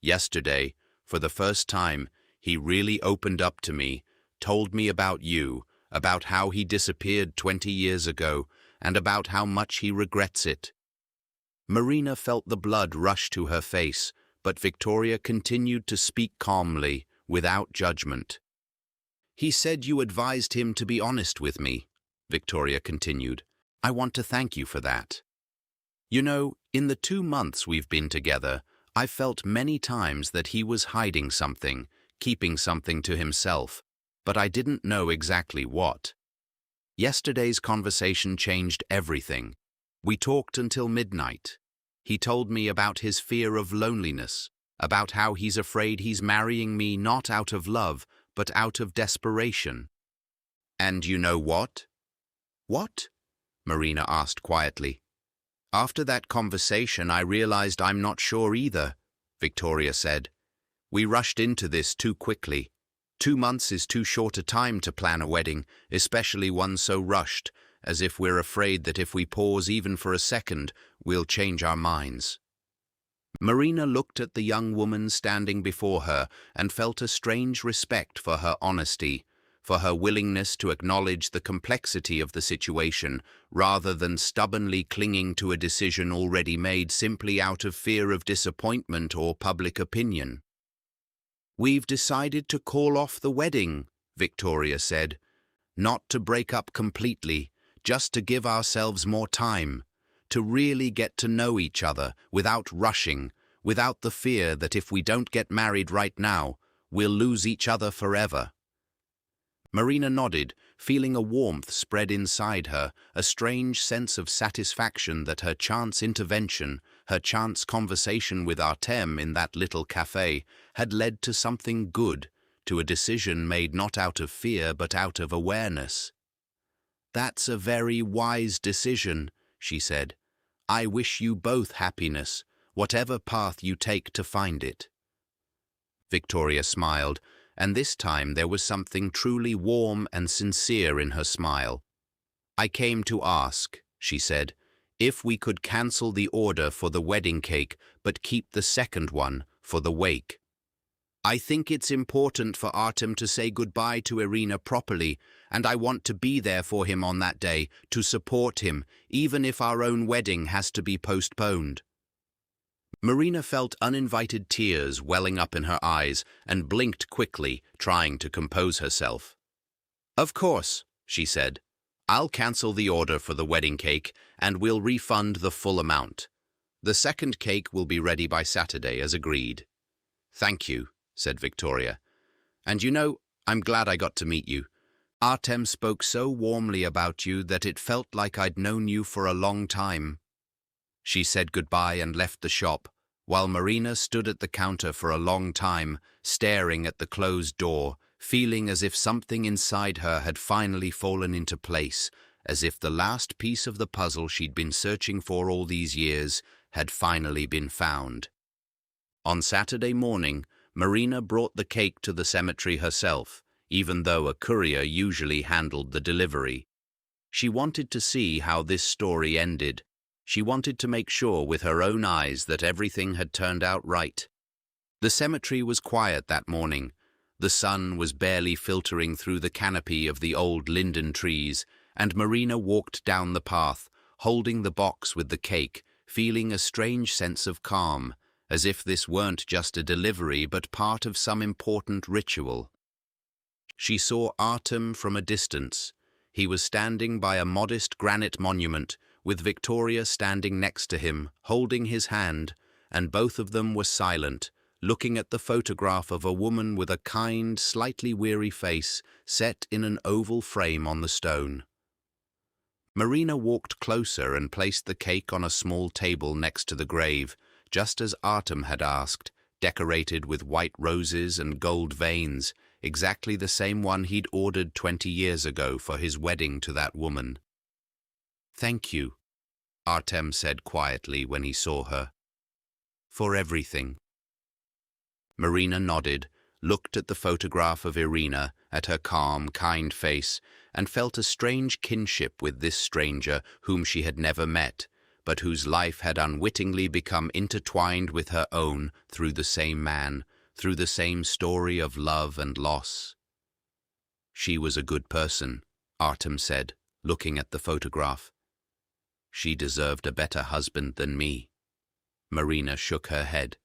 Yesterday, for the first time, he really opened up to me, told me about you, about how he disappeared 20 years ago, and about how much he regrets it. Marina felt the blood rush to her face, but Victoria continued to speak calmly, without judgment. "He said you advised him to be honest with me," Victoria continued. "I want to thank you for that. You know, in the 2 months we've been together, I've felt many times that he was hiding something, keeping something to himself, but I didn't know exactly what. Yesterday's conversation changed everything. We talked until midnight. He told me about his fear of loneliness, about how he's afraid he's marrying me not out of love, but out of desperation. And you know what?" "What?" Marina asked quietly. "After that conversation, I realized I'm not sure either," Victoria said. "We rushed into this too quickly. 2 months is too short a time to plan a wedding, especially one so rushed, as if we're afraid that if we pause even for a second, we'll change our minds." Marina looked at the young woman standing before her and felt a strange respect for her honesty, for her willingness to acknowledge the complexity of the situation, rather than stubbornly clinging to a decision already made simply out of fear of disappointment or public opinion. "We've decided to call off the wedding," Victoria said. "Not to break up completely, just to give ourselves more time, to really get to know each other without rushing, without the fear that if we don't get married right now, we'll lose each other forever." Marina nodded, feeling a warmth spread inside her, a strange sense of satisfaction that her chance intervention, her chance conversation with Artem in that little cafe, had led to something good, to a decision made not out of fear but out of awareness. "That's a very wise decision," she said. "I wish you both happiness, whatever path you take to find it." Victoria smiled, and this time there was something truly warm and sincere in her smile. "I came to ask," she said, "if we could cancel the order for the wedding cake but keep the second one for the wake. I think it's important for Artem to say goodbye to Irina properly, and I want to be there for him on that day, to support him, even if our own wedding has to be postponed." Marina felt uninvited tears welling up in her eyes and blinked quickly, trying to compose herself. "Of course," she said. "I'll cancel the order for the wedding cake, and we'll refund the full amount. The second cake will be ready by Saturday, as agreed." "Thank you," said Victoria. "And you know, I'm glad I got to meet you. Artem spoke so warmly about you that it felt like I'd known you for a long time." She said goodbye and left the shop, while Marina stood at the counter for a long time, staring at the closed door, feeling as if something inside her had finally fallen into place, as if the last piece of the puzzle she'd been searching for all these years had finally been found. On Saturday morning, Marina brought the cake to the cemetery herself, even though a courier usually handled the delivery. She wanted to see how this story ended. She wanted to make sure with her own eyes that everything had turned out right. The cemetery was quiet that morning. The sun was barely filtering through the canopy of the old linden trees, and Marina walked down the path, holding the box with the cake, feeling a strange sense of calm, as if this weren't just a delivery but part of some important ritual. She saw Artem from a distance. He was standing by a modest granite monument, with Victoria standing next to him, holding his hand, and both of them were silent, looking at the photograph of a woman with a kind, slightly weary face set in an oval frame on the stone. Marina walked closer and placed the cake on a small table next to the grave, just as Artem had asked, decorated with white roses and gold veins, exactly the same one he'd ordered 20 years ago for his wedding to that woman. "Thank you," Artem said quietly when he saw her. "For everything." Marina nodded, looked at the photograph of Irina, at her calm, kind face, and felt a strange kinship with this stranger whom she had never met, but whose life had unwittingly become intertwined with her own through the same man, through the same story of love and loss. "She was a good person," Artem said, looking at the photograph. "She deserved a better husband than me." Marina shook her head.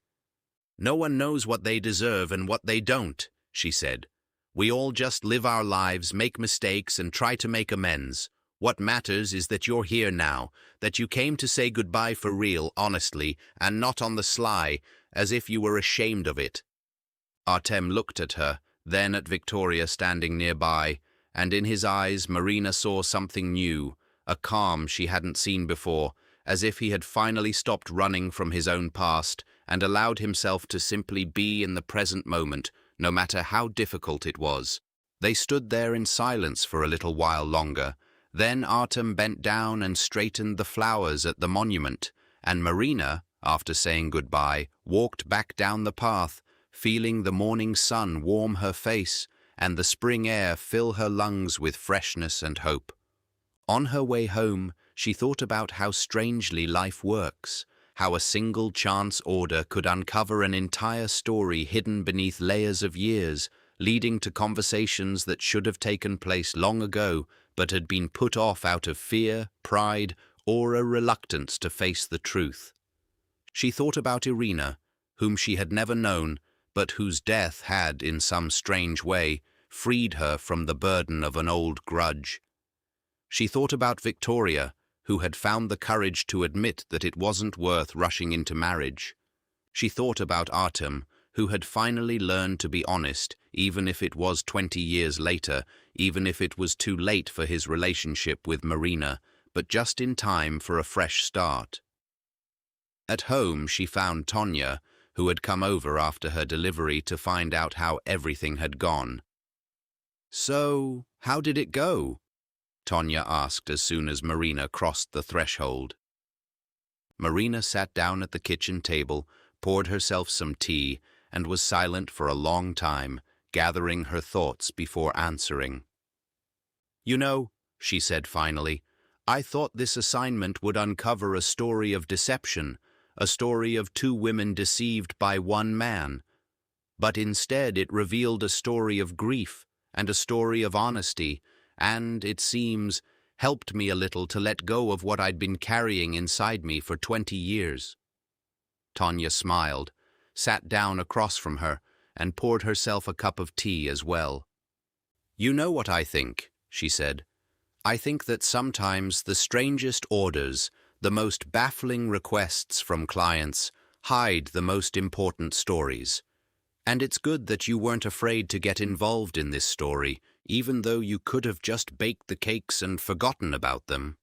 "No one knows what they deserve and what they don't," she said. "We all just live our lives, make mistakes, and try to make amends. What matters is that you're here now, that you came to say goodbye for real, honestly, and not on the sly, as if you were ashamed of it." Artem looked at her, then at Victoria standing nearby, and in his eyes Marina saw something new, a calm she hadn't seen before, as if he had finally stopped running from his own past and allowed himself to simply be in the present moment, no matter how difficult it was. They stood there in silence for a little while longer. Then Artem bent down and straightened the flowers at the monument, and Marina, after saying goodbye, walked back down the path, feeling the morning sun warm her face and the spring air fill her lungs with freshness and hope. On her way home, she thought about how strangely life works, how a single chance order could uncover an entire story hidden beneath layers of years, leading to conversations that should have taken place long ago but had been put off out of fear, pride, or a reluctance to face the truth. She thought about Irina, whom she had never known, but whose death had, in some strange way, freed her from the burden of an old grudge. She thought about Victoria, who had found the courage to admit that it wasn't worth rushing into marriage. She thought about Artem, who had finally learned to be honest, even if it was 20 years later, even if it was too late for his relationship with Marina, but just in time for a fresh start. At home, she found Tonya, who had come over after her delivery to find out how everything had gone. "So, how did it go?" Tonya asked as soon as Marina crossed the threshold. Marina sat down at the kitchen table, poured herself some tea, and was silent for a long time, gathering her thoughts before answering. "You know," she said finally, "I thought this assignment would uncover a story of deception, a story of two women deceived by one man. But instead it revealed a story of grief and a story of honesty, and, it seems, helped me a little to let go of what I'd been carrying inside me for 20 years. Tonya smiled, sat down across from her, and poured herself a cup of tea as well. "You know what I think," she said. "I think that sometimes the strangest orders, the most baffling requests from clients, hide the most important stories. And it's good that you weren't afraid to get involved in this story, even though you could have just baked the cakes and forgotten about them."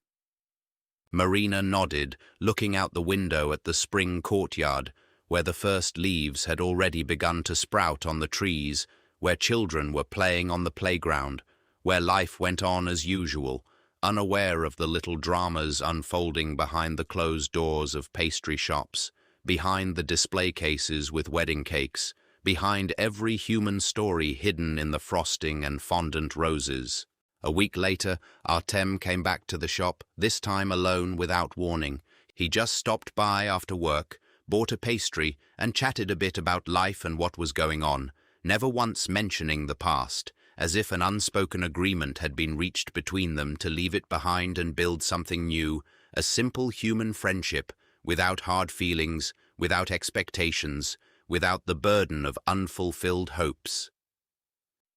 Marina nodded, looking out the window at the spring courtyard, where the first leaves had already begun to sprout on the trees, where children were playing on the playground, where life went on as usual, unaware of the little dramas unfolding behind the closed doors of pastry shops, behind the display cases with wedding cakes, behind every human story hidden in the frosting and fondant roses. A week later, Artem came back to the shop, this time alone without warning. He just stopped by after work, bought a pastry, and chatted a bit about life and what was going on, never once mentioning the past, as if an unspoken agreement had been reached between them to leave it behind and build something new, a simple human friendship, without hard feelings, without expectations, without the burden of unfulfilled hopes.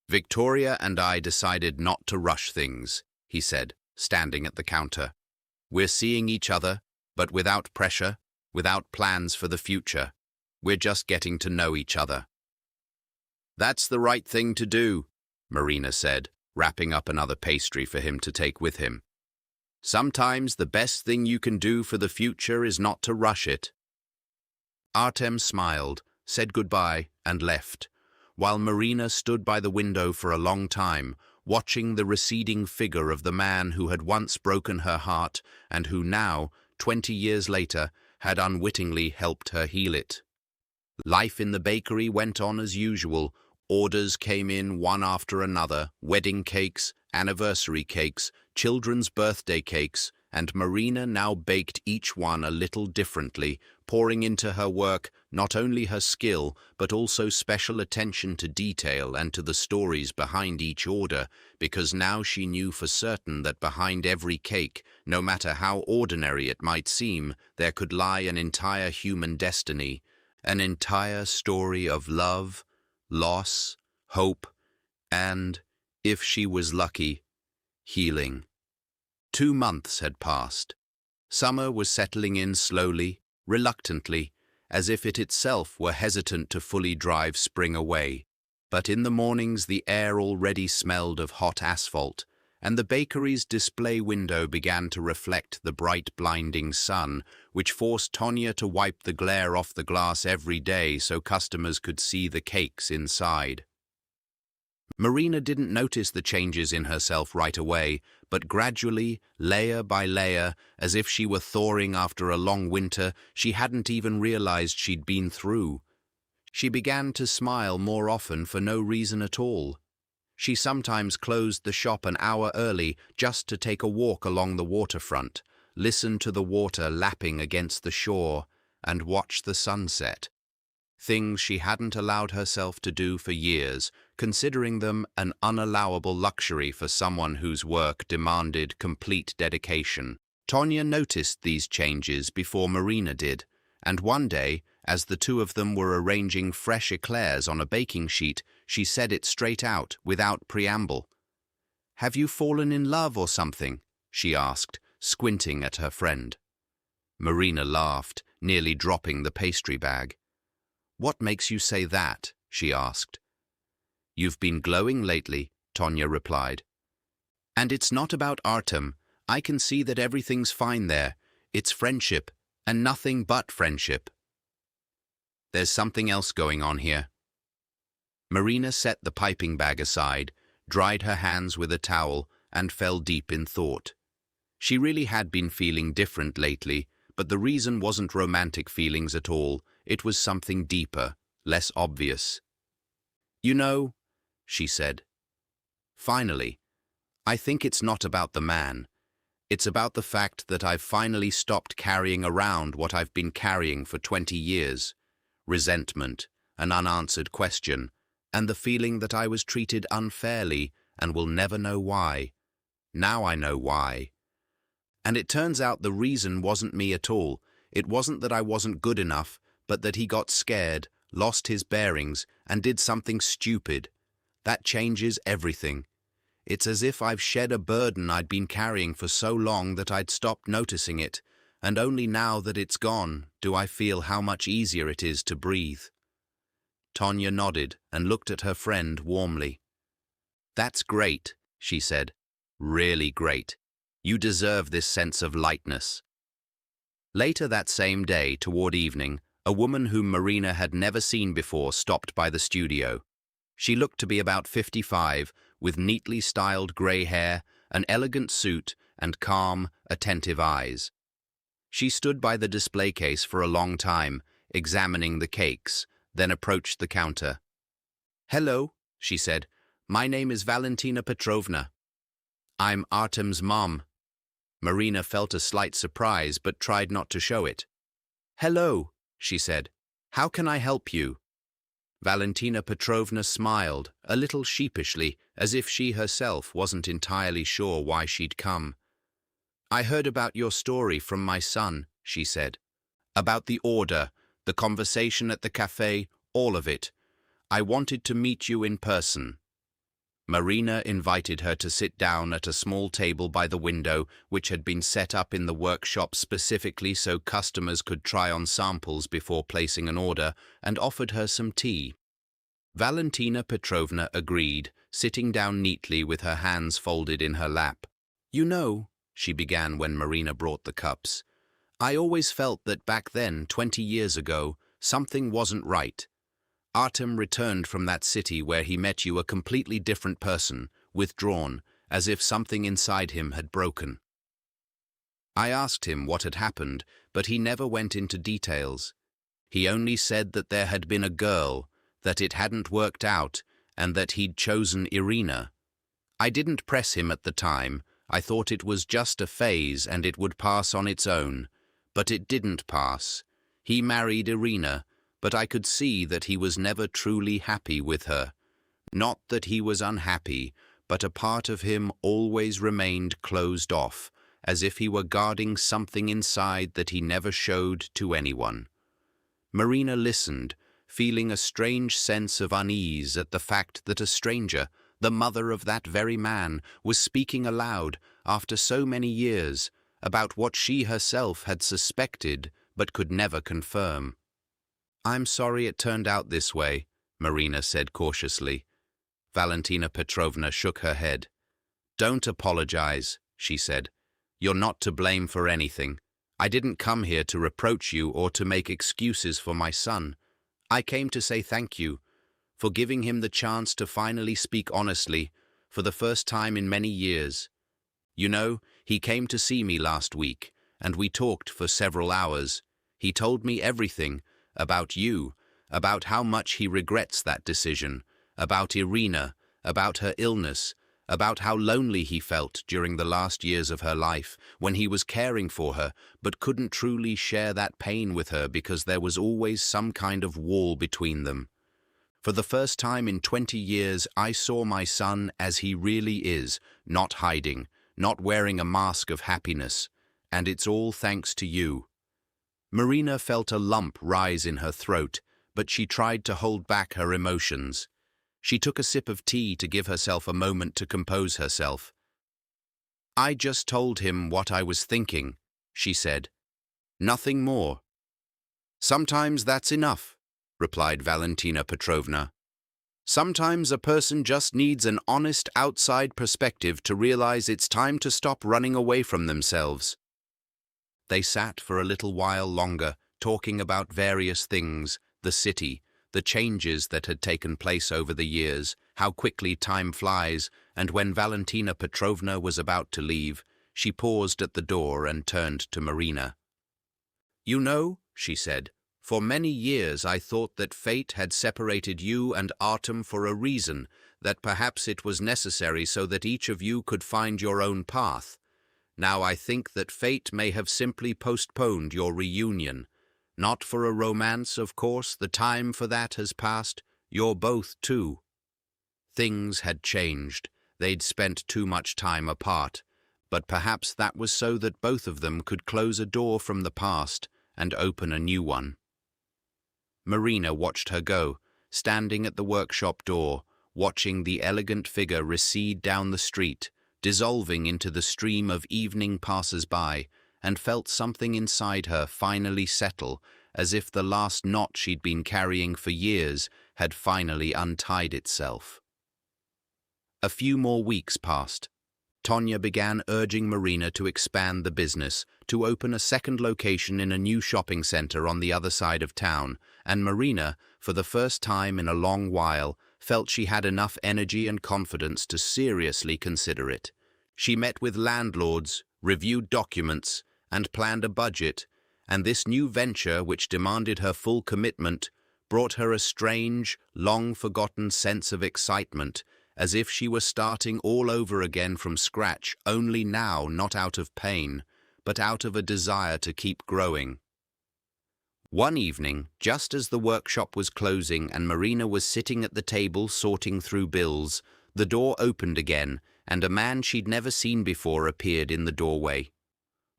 "Victoria and I decided not to rush things," he said, standing at the counter. "We're seeing each other, but without pressure, without plans for the future. We're just getting to know each other." "That's the right thing to do," Marina said, wrapping up another pastry for him to take with him. "Sometimes the best thing you can do for the future is not to rush it." Artem smiled, said goodbye, and left, while Marina stood by the window for a long time, watching the receding figure of the man who had once broken her heart and who now, 20 years later, had unwittingly helped her heal it. Life in the bakery went on as usual. Orders came in one after another, wedding cakes, anniversary cakes, children's birthday cakes, and Marina now baked each one a little differently, pouring into her work not only her skill, but also special attention to detail and to the stories behind each order, because now she knew for certain that behind every cake, no matter how ordinary it might seem, there could lie an entire human destiny, an entire story of love, loss, hope, and, if she was lucky, healing. 2 months had passed. Summer was settling in slowly, reluctantly, as if it itself were hesitant to fully drive spring away. But in the mornings the air already smelled of hot asphalt, and the bakery's display window began to reflect the bright blinding sun, which forced Tonya to wipe the glare off the glass every day so customers could see the cakes inside. Marina didn't notice the changes in herself right away, but gradually, layer by layer, as if she were thawing after a long winter she hadn't even realized she'd been through. She began to smile more often for no reason at all. She sometimes closed the shop an hour early just to take a walk along the waterfront, listen to the water lapping against the shore, and watch the sunset. Things she hadn't allowed herself to do for years, considering them an unallowable luxury for someone whose work demanded complete dedication. Tonya noticed these changes before Marina did, and one day, as the two of them were arranging fresh eclairs on a baking sheet, she said it straight out, without preamble. "Have you fallen in love or something?" she asked, squinting at her friend. Marina laughed, nearly dropping the pastry bag. "What makes you say that?" she asked. "You've been glowing lately," Tonya replied. "And it's not about Artem. I can see that everything's fine there. It's friendship, and nothing but friendship. There's something else going on here." Marina set the piping bag aside, dried her hands with a towel, and fell deep in thought. She really had been feeling different lately, but the reason wasn't romantic feelings at all. It was something deeper, less obvious. "You know," she said, "finally, I think it's not about the man. It's about the fact that I've finally stopped carrying around what I've been carrying for 20 years. Resentment, an unanswered question, and the feeling that I was treated unfairly and will never know why. Now I know why. And it turns out the reason wasn't me at all. It wasn't that I wasn't good enough, but that he got scared, lost his bearings, and did something stupid. That changes everything. It's as if I've shed a burden I'd been carrying for so long that I'd stopped noticing it, and only now that it's gone do I feel how much easier it is to breathe." Tonya nodded and looked at her friend warmly. "That's great," she said. "Really great. You deserve this sense of lightness. Later that same day, toward evening, a woman whom Marina had never seen before stopped by the studio. She looked to be about 55, with neatly styled grey hair, an elegant suit, and calm, attentive eyes. She stood by the display case for a long time, examining the cakes, then approached the counter. "Hello," she said. "My name is Valentina Petrovna. I'm Artem's mom." Marina felt a slight surprise but tried not to show it. "Hello," she said. "How can I help you?" Valentina Petrovna smiled, a little sheepishly, as if she herself wasn't entirely sure why she'd come. "I heard about your story from my son," she said. "About the order, the conversation at the cafe, all of it. I wanted to meet you in person." Marina invited her to sit down at a small table by the window, which had been set up in the workshop specifically so customers could try on samples before placing an order, and offered her some tea. Valentina Petrovna agreed, sitting down neatly with her hands folded in her lap. "You know," she began when Marina brought the cups, "I always felt that back then, 20 years ago, something wasn't right. Artem returned from that city where he met you a completely different person, withdrawn, as if something inside him had broken. I asked him what had happened, but he never went into details. He only said that there had been a girl, that it hadn't worked out, and that he'd chosen Irina. I didn't press him at the time. I thought it was just a phase and it would pass on its own. But it didn't pass. He married Irina, but I could see that he was never truly happy with her. Not that he was unhappy, but a part of him always remained closed off, as if he were guarding something inside that he never showed to anyone." Marina listened, feeling a strange sense of unease at the fact that a stranger, the mother of that very man, was speaking aloud, after so many years, about what she herself had suspected but could never confirm. "I'm sorry it turned out this way," Marina said cautiously. Valentina Petrovna shook her head. "Don't apologize," she said. "You're not to blame for anything. I didn't come here to reproach you or to make excuses for my son. I came to say thank you for giving him the chance to finally speak honestly for the first time in many years. You know, he came to see me last week, and we talked for several hours. He told me everything about you, about how much he regrets that decision, about Irina, about her illness, about how lonely he felt during the last years of her life when he was caring for her but couldn't truly share that pain with her because there was always some kind of wall between them. For the first time in 20 years, I saw my son as he really is, not hiding, not wearing a mask of happiness, and it's all thanks to you." Marina felt a lump rise in her throat, but she tried to hold back her emotions. She took a sip of tea to give herself a moment to compose herself. "I just told him what I was thinking," she said. "Nothing more." "Sometimes that's enough," replied Valentina Petrovna. "Sometimes a person just needs an honest outside perspective to realize it's time to stop running away from themselves." They sat for a little while longer, talking about various things, the city, the changes that had taken place over the years, how quickly time flies, and when Valentina Petrovna was about to leave, she paused at the door and turned to Marina. "You know," she said, "for many years I thought that fate had separated you and Artem for a reason, that perhaps it was necessary so that each of you could find your own path. Now I think that fate may have simply postponed your reunion. Not for a romance, of course, the time for that has passed. You're both too." Things had changed. They'd spent too much time apart. But perhaps that was so that both of them could close a door from the past and open a new one. Marina watched her go, standing at the workshop door, watching the elegant figure recede down the street, dissolving into the stream of evening passers-by, and felt something inside her finally settle, as if the last knot she'd been carrying for years had finally untied itself. A few more weeks passed. Tonya began urging Marina to expand the business, to open a second location in a new shopping center on the other side of town, and Marina, for the first time in a long while, felt she had enough energy and confidence to seriously consider it. She met with landlords, reviewed documents, and planned a budget, and this new venture, which demanded her full commitment, brought her a strange, long-forgotten sense of excitement, as if she were starting all over again from scratch, only now not out of pain, but out of a desire to keep growing. One evening, just as the workshop was closing and Marina was sitting at the table sorting through bills, the door opened again, and a man she'd never seen before appeared in the doorway.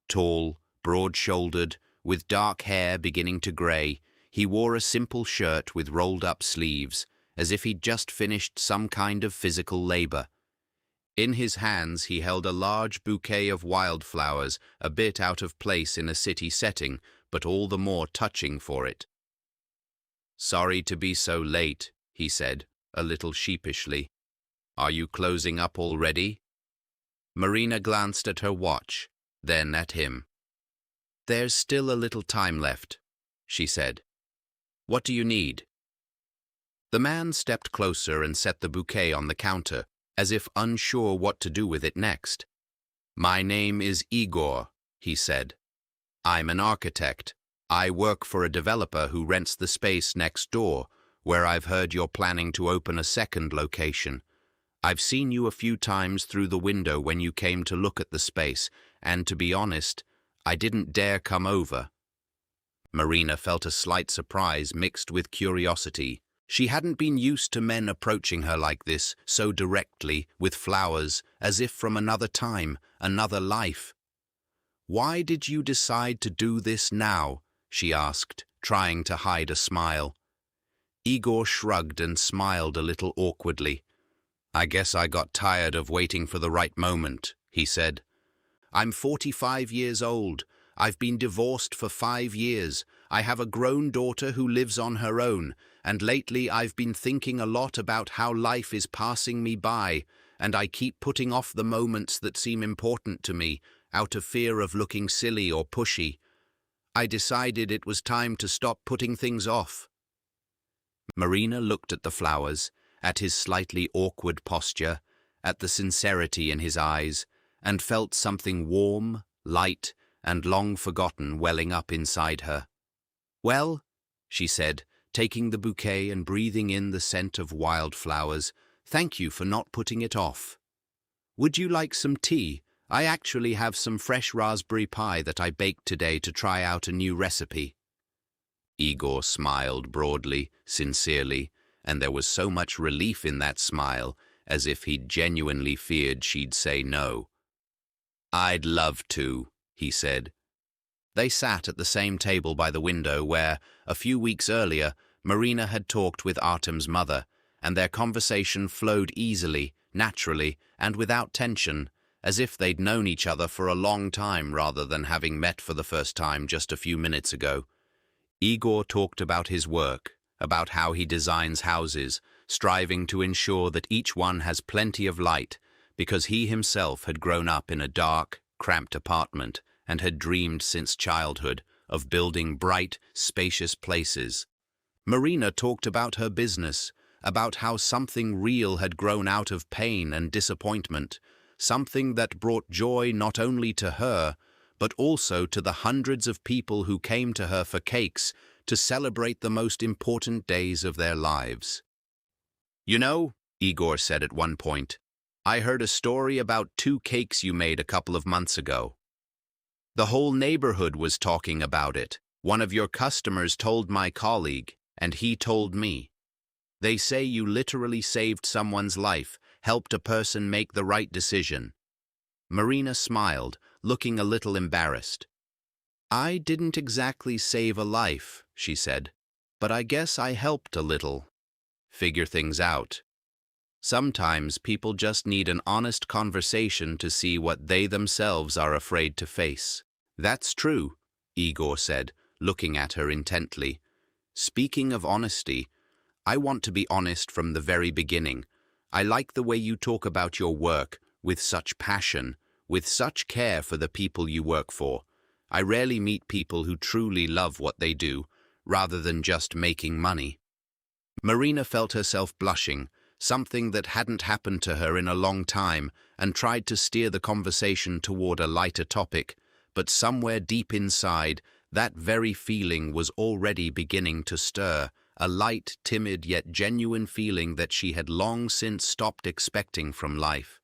Tall, broad-shouldered, with dark hair beginning to grey, he wore a simple shirt with rolled-up sleeves, as if he'd just finished some kind of physical labor. In his hands he held a large bouquet of wildflowers, a bit out of place in a city setting, but all the more touching for it. "Sorry to be so late," he said, a little sheepishly. "Are you closing up already?" Marina glanced at her watch, then at him. "There's still a little time left," she said. "What do you need?" The man stepped closer and set the bouquet on the counter, as if unsure what to do with it next. "My name is Igor," he said. "I'm an architect. I work for a developer who rents the space next door, where I've heard you're planning to open a second location. I've seen you a few times through the window when you came to look at the space, and to be honest, I didn't dare come over." Marina felt a slight surprise mixed with curiosity. She hadn't been used to men approaching her like this, so directly, with flowers, as if from another time, another life. "Why did you decide to do this now?" she asked, trying to hide a smile. Igor shrugged and smiled a little awkwardly. "I guess I got tired of waiting for the right moment," he said. "I'm 45 years old. I've been divorced for 5 years. I have a grown daughter who lives on her own, and lately I've been thinking a lot about how life is passing me by, and I keep putting off the moments that seem important to me, out of fear of looking silly or pushy. I decided it was time to stop putting things off." Marina looked at the flowers, at his slightly awkward posture, at the sincerity in his eyes, and felt something warm, light, and long-forgotten welling up inside her. "Well," she said, taking the bouquet and breathing in the scent of wildflowers, "thank you for not putting it off. Would you like some tea? I actually have some fresh raspberry pie that I baked today to try out a new recipe." Igor smiled broadly, sincerely, and there was so much relief in that smile, as if he'd genuinely feared she'd say no. "I'd love to," he said. They sat at the same table by the window where, a few weeks earlier, Marina had talked with Artem's mother, and their conversation flowed easily, naturally, and without tension, as if they'd known each other for a long time rather than having met for the first time just a few minutes ago. Igor talked about his work, about how he designs houses, striving to ensure that each one has plenty of light, because he himself had grown up in a dark, cramped apartment and had dreamed since childhood of building bright, spacious places. Marina talked about her business, about how something real had grown out of pain and disappointment, something that brought joy not only to her, but also to the hundreds of people who came to her for cakes to celebrate the most important days of their lives. "You know," Igor said at one point, "I heard a story about 2 cakes you made a couple of months ago. The whole neighborhood was talking about it. One of your customers told my colleague, and he told me. They say you literally saved someone's life, helped a person make the right decision." Marina smiled, looking a little embarrassed. "I didn't exactly save a life," she said, "but I guess I helped a little. Figure things out. Sometimes people just need an honest conversation to see what they themselves are afraid to face." "That's true," Igor said, looking at her intently. "Speaking of honesty, I want to be honest from the very beginning. I like the way you talk about your work, with such passion, with such care for the people you work for. I rarely meet people who truly love what they do, rather than just making money." Marina felt herself blushing, something that hadn't happened to her in a long time, and tried to steer the conversation toward a lighter topic, but somewhere deep inside, that very feeling was already beginning to stir, a light, timid yet genuine feeling that she had long since stopped expecting from life.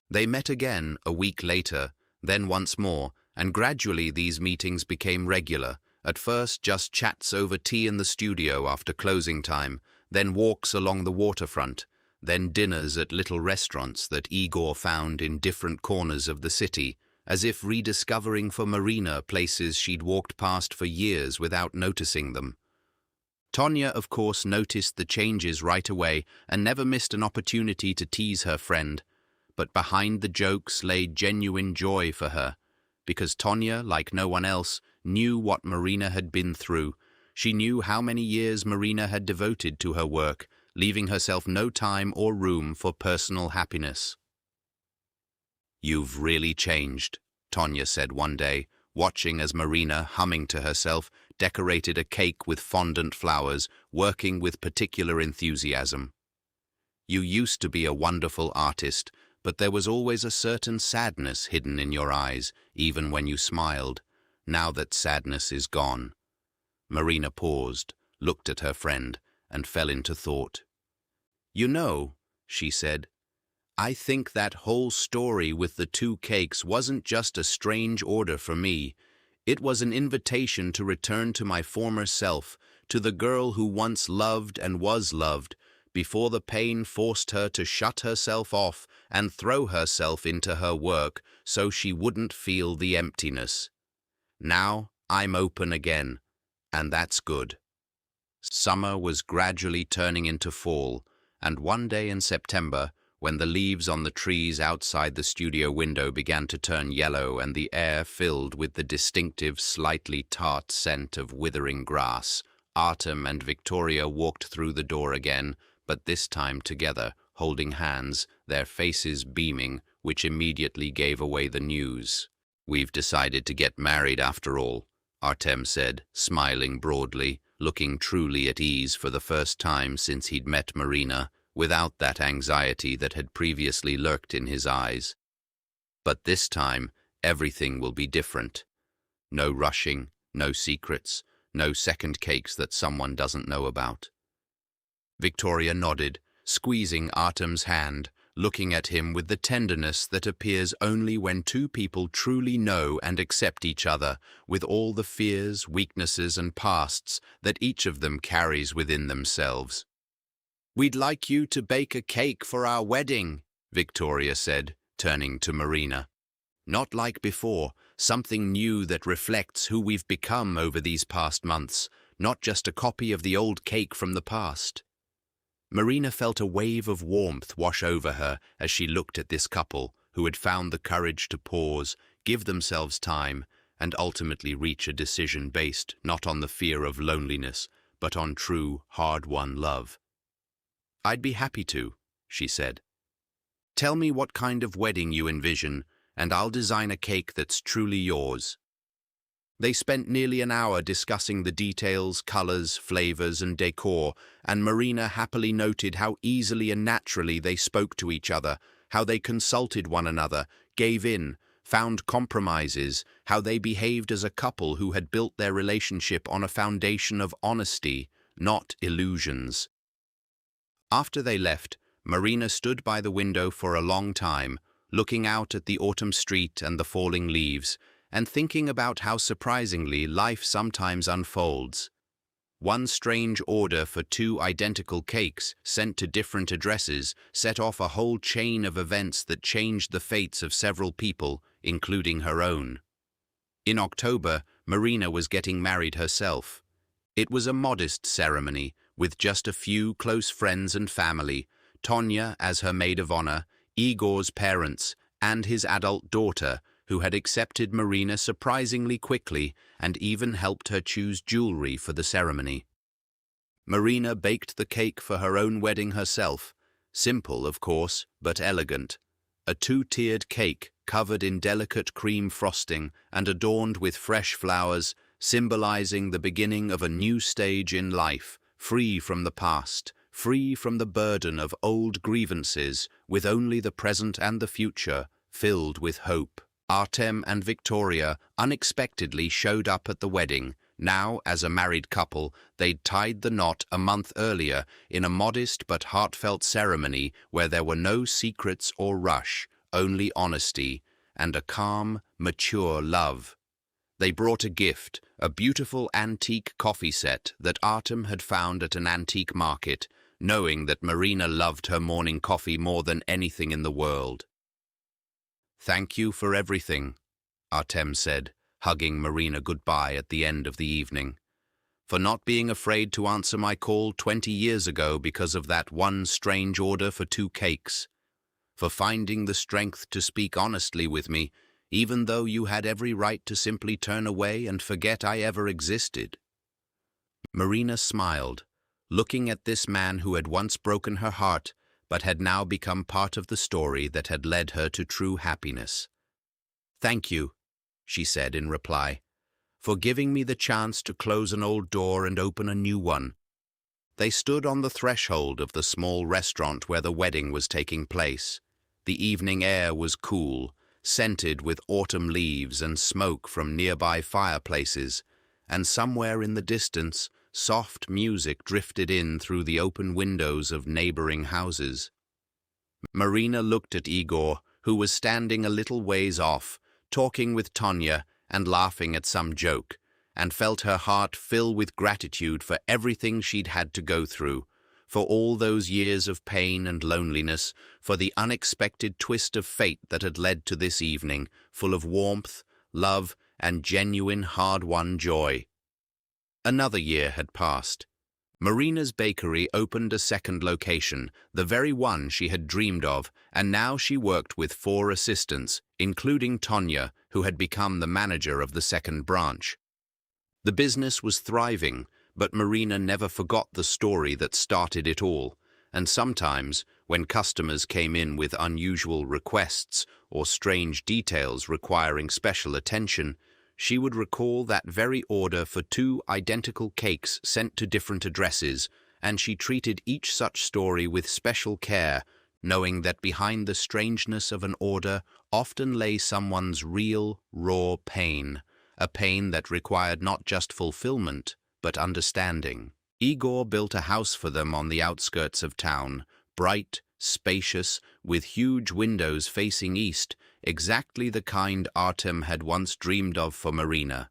They met again a week later, then once more, and gradually these meetings became regular. At first just chats over tea in the studio after closing time, then walks along the waterfront, then dinners at little restaurants that Igor found in different corners of the city, as if rediscovering for Marina places she'd walked past for years without noticing them. Tonya, of course, noticed the changes right away and never missed an opportunity to tease her friend, but behind the jokes lay genuine joy for her, because Tonya, like no one else, knew what Marina had been through. She knew how many years Marina had devoted to her work, leaving herself no time or room for personal happiness. "You've really changed," Tonya said one day, watching as Marina, humming to herself, decorated a cake with fondant flowers, working with particular enthusiasm. "You used to be a wonderful artist, but there was always a certain sadness hidden in your eyes, even when you smiled. Now that sadness is gone." Marina paused, looked at her friend, and fell into thought. "You know," she said, "I think that whole story with the 2 cakes wasn't just a strange order for me. It was an invitation to return to my former self, to the girl who once loved and was loved, before the pain forced her to shut herself off and throw herself into her work so she wouldn't feel the emptiness. Now I'm open again, and that's good." Summer was gradually turning into fall, and one day in September, when the leaves on the trees outside the studio window began to turn yellow and the air filled with the distinctive, slightly tart scent of withering grass, Artem and Victoria walked through the door again, but this time together, holding hands, their faces beaming, which immediately gave away the news. "We've decided to get married after all," Artem said, smiling broadly, looking truly at ease for the first time since he'd met Marina, without that anxiety that had previously lurked in his eyes. "But this time, everything will be different. No rushing, no secrets, no second cakes that someone doesn't know about." Victoria nodded, squeezing Artem's hand, looking at him with the tenderness that appears only when 2 people truly know and accept each other, with all the fears, weaknesses, and pasts that each of them carries within themselves. "We'd like you to bake a cake for our wedding," Victoria said, turning to Marina. "Not like before, something new that reflects who we've become over these past months, not just a copy of the old cake from the past." Marina felt a wave of warmth wash over her as she looked at this couple who had found the courage to pause, give themselves time, and ultimately reach a decision based not on the fear of loneliness, but on true, hard-won love. "I'd be happy to," she said. "Tell me what kind of wedding you envision, and I'll design a cake that's truly yours." They spent nearly an hour discussing the details, colors, flavors, and decor, and Marina happily noted how easily and naturally they spoke to each other, how they consulted one another, gave in, found compromises, how they behaved as a couple who had built their relationship on a foundation of honesty, not illusions. After they left, Marina stood by the window for a long time, looking out at the autumn street and the falling leaves, and thinking about how surprisingly life sometimes unfolds. One strange order for 2 identical cakes sent to different addresses set off a whole chain of events that changed the fates of several people, including her own. In October, Marina was getting married herself. It was a modest ceremony, with just a few close friends and family, Tonya as her maid of honor, Igor's parents, and his adult daughter, who had accepted Marina surprisingly quickly and even helped her choose jewelry for the ceremony. Marina baked the cake for her own wedding herself, simple, of course, but elegant. a two-tiered cake covered in delicate cream frosting and adorned with fresh flowers, symbolizing the beginning of a new stage in life, free from the past, free from the burden of old grievances, with only the present and the future, filled with hope. Artem and Victoria unexpectedly showed up at the wedding. Now, as a married couple, they'd tied the knot a month earlier in a modest but heartfelt ceremony where there were no secrets or rush, only honesty and a calm, mature love. They brought a gift, a beautiful antique coffee set that Artem had found at an antique market, knowing that Marina loved her morning coffee more than anything in the world. "Thank you for everything," Artem said, hugging Marina goodbye at the end of the evening. "For not being afraid to answer my call 20 years ago because of that one strange order for 2 cakes. For finding the strength to speak honestly with me, even though you had every right to simply turn away and forget I ever existed." Marina smiled, looking at this man who had once broken her heart, but had now become part of the story that had led her to true happiness. "Thank you," she said in reply, "for giving me the chance to close an old door and open a new one." They stood on the threshold of the small restaurant where the wedding was taking place. The evening air was cool, scented with autumn leaves and smoke from nearby fireplaces, and somewhere in the distance, soft music drifted in through the open windows of neighboring houses. Marina looked at Igor, who was standing a little ways off, talking with Tonya and laughing at some joke, and felt her heart fill with gratitude for everything she'd had to go through, for all those years of pain and loneliness, for the unexpected twist of fate that had led to this evening, full of warmth, love, and genuine hard-won joy. Another year had passed. Marina's bakery opened a second location, the very one she had dreamed of, and now she worked with 4 assistants, including Tonya, who had become the manager of the second branch. The business was thriving, but Marina never forgot the story that started it all, and sometimes, when customers came in with unusual requests or strange details requiring special attention, she would recall that very order for 2 identical cakes sent to different addresses, and she treated each such story with special care, knowing that behind the strangeness of an order often lay someone's real, raw pain, a pain that required not just fulfillment, but understanding. Igor built a house for them on the outskirts of town, bright, spacious, with huge windows facing east, exactly the kind Artem had once dreamed of for Marina.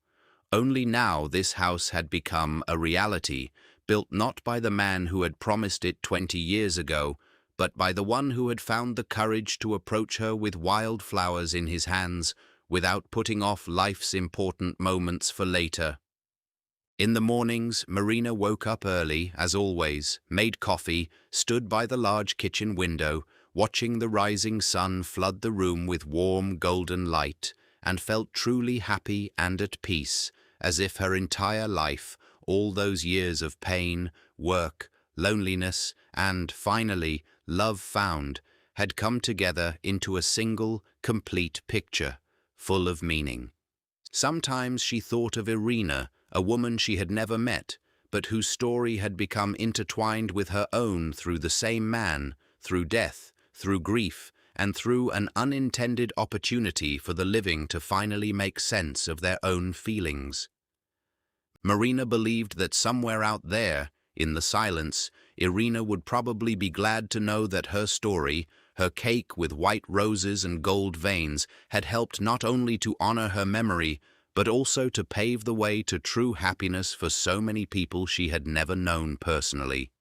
Only now this house had become a reality, built not by the man who had promised it 20 years ago, but by the one who had found the courage to approach her with wild flowers in his hands, without putting off life's important moments for later. In the mornings, Marina woke up early, as always, made coffee, stood by the large kitchen window, watching the rising sun flood the room with warm golden light, and felt truly happy and at peace, as if her entire life, all those years of pain, work, loneliness, and, finally, love found, had come together into a single, complete picture, full of meaning. Sometimes she thought of Irina, a woman she had never met, but whose story had become intertwined with her own through the same man, through death, through grief, and through an unintended opportunity for the living to finally make sense of their own feelings. Marina believed that somewhere out there, in the silence, Irina would probably be glad to know that her story, her cake with white roses and gold veins, had helped not only to honor her memory, but also to pave the way to true happiness for so many people she had never known personally.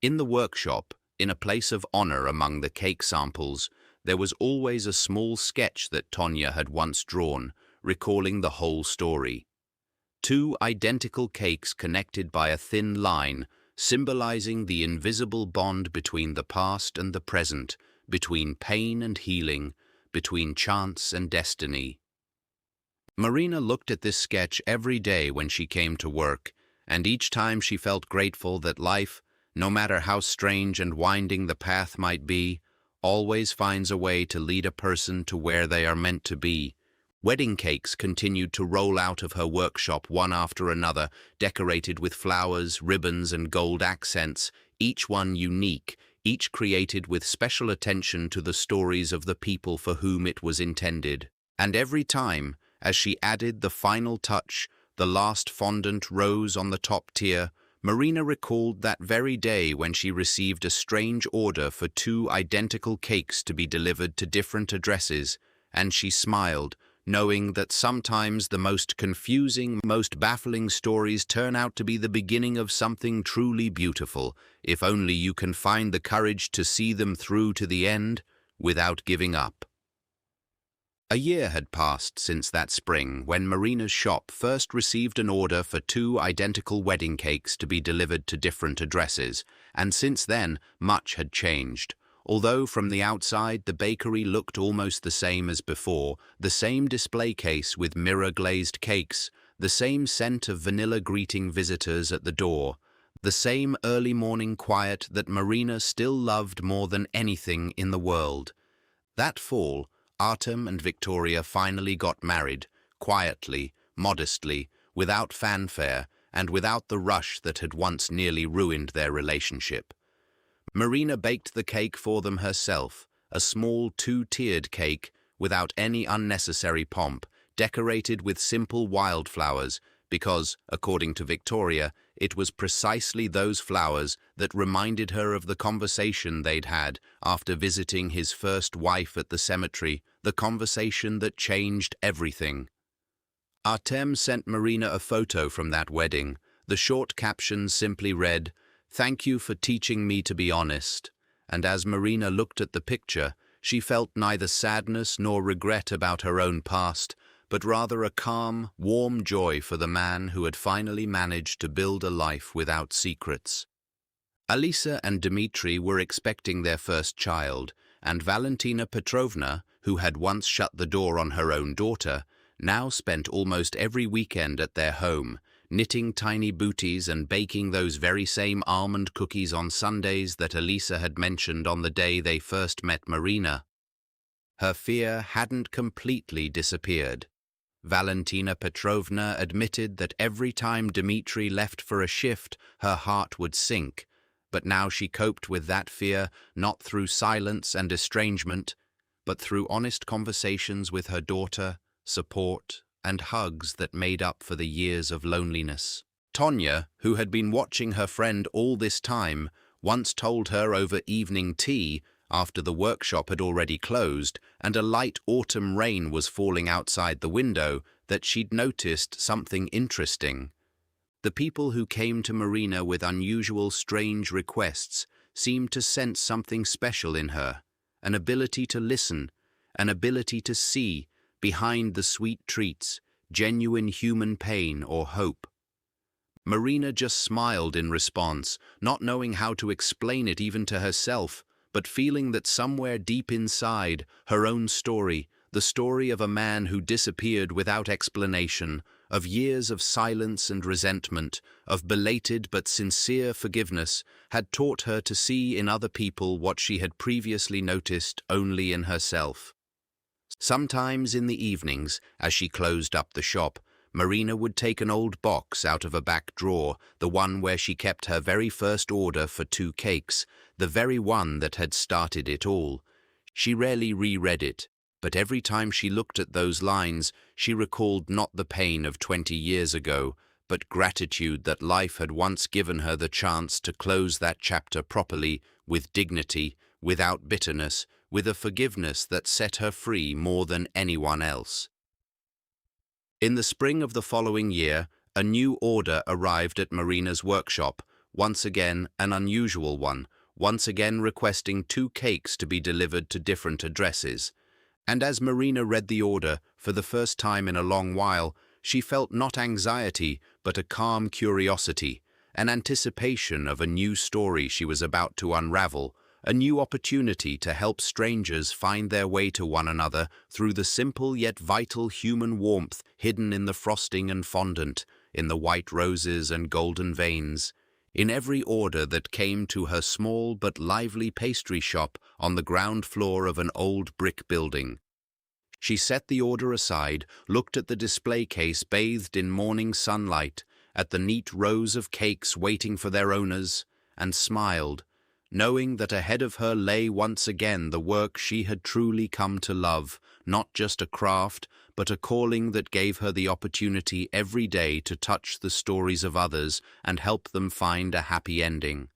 In the workshop, in a place of honor among the cake samples, there was always a small sketch that Tonya had once drawn, recalling the whole story. 2 identical cakes connected by a thin line, symbolizing the invisible bond between the past and the present, between pain and healing, between chance and destiny. Marina looked at this sketch every day when she came to work, and each time she felt grateful that life, no matter how strange and winding the path might be, always finds a way to lead a person to where they are meant to be. Wedding cakes continued to roll out of her workshop one after another, decorated with flowers, ribbons, and gold accents, each one unique, each created with special attention to the stories of the people for whom it was intended. And every time, as she added the final touch, the last fondant rose on the top tier, Marina recalled that very day when she received a strange order for 2 identical cakes to be delivered to different addresses, and she smiled, knowing that sometimes the most confusing, most baffling stories turn out to be the beginning of something truly beautiful, if only you can find the courage to see them through to the end without giving up. A year had passed since that spring when Marina's shop first received an order for 2 identical wedding cakes to be delivered to different addresses, and since then much had changed. Although from the outside the bakery looked almost the same as before, the same display case with mirror-glazed cakes, the same scent of vanilla greeting visitors at the door, the same early morning quiet that Marina still loved more than anything in the world. That fall, Artem and Victoria finally got married, quietly, modestly, without fanfare, and without the rush that had once nearly ruined their relationship. Marina baked the cake for them herself, a small 2-tiered cake without any unnecessary pomp, decorated with simple wildflowers, because, according to Victoria, it was precisely those flowers that reminded her of the conversation they'd had after visiting his first wife at the cemetery, the conversation that changed everything. Artem sent Marina a photo from that wedding. The short caption simply read, "Thank you for teaching me to be honest," and as Marina looked at the picture, she felt neither sadness nor regret about her own past, but rather a calm, warm joy for the man who had finally managed to build a life without secrets. Alisa and Dmitri were expecting their first child, and Valentina Petrovna, who had once shut the door on her own daughter, now spent almost every weekend at their home, knitting tiny booties and baking those very same almond cookies on Sundays that Alisa had mentioned on the day they first met Marina. Her fear hadn't completely disappeared. Valentina Petrovna admitted that every time Dmitri left for a shift, her heart would sink, but now she coped with that fear not through silence and estrangement, but through honest conversations with her daughter, support, and hugs that made up for the years of loneliness. Tonya, who had been watching her friend all this time, once told her over evening tea, after the workshop had already closed and a light autumn rain was falling outside the window, that she'd noticed something interesting. The people who came to Marina with unusual, strange requests seemed to sense something special in her, an ability to listen, an ability to see, behind the sweet treats, genuine human pain or hope. Marina just smiled in response, not knowing how to explain it even to herself, but feeling that somewhere deep inside, her own story, the story of a man who disappeared without explanation, of years of silence and resentment, of belated but sincere forgiveness, had taught her to see in other people what she had previously noticed only in herself. Sometimes in the evenings, as she closed up the shop, Marina would take an old box out of a back drawer, the one where she kept her very first order for 2 cakes, the very one that had started it all. She rarely reread it, but every time she looked at those lines, she recalled not the pain of 20 years ago, but gratitude that life had once given her the chance to close that chapter properly, with dignity, without bitterness, with a forgiveness that set her free more than anyone else. In the spring of the following year, a new order arrived at Marina's workshop, once again an unusual one, once again requesting 2 cakes to be delivered to different addresses. And as Marina read the order, for the first time in a long while, she felt not anxiety, but a calm curiosity, an anticipation of a new story she was about to unravel, a new opportunity to help strangers find their way to one another through the simple yet vital human warmth hidden in the frosting and fondant, in the white roses and golden veins, in every order that came to her small but lively pastry shop on the ground floor of an old brick building. She set the order aside, looked at the display case bathed in morning sunlight, at the neat rows of cakes waiting for their owners, and smiled, knowing that ahead of her lay once again the work she had truly come to love, not just a craft, but a calling that gave her the opportunity every day to touch the stories of others and help them find a happy ending.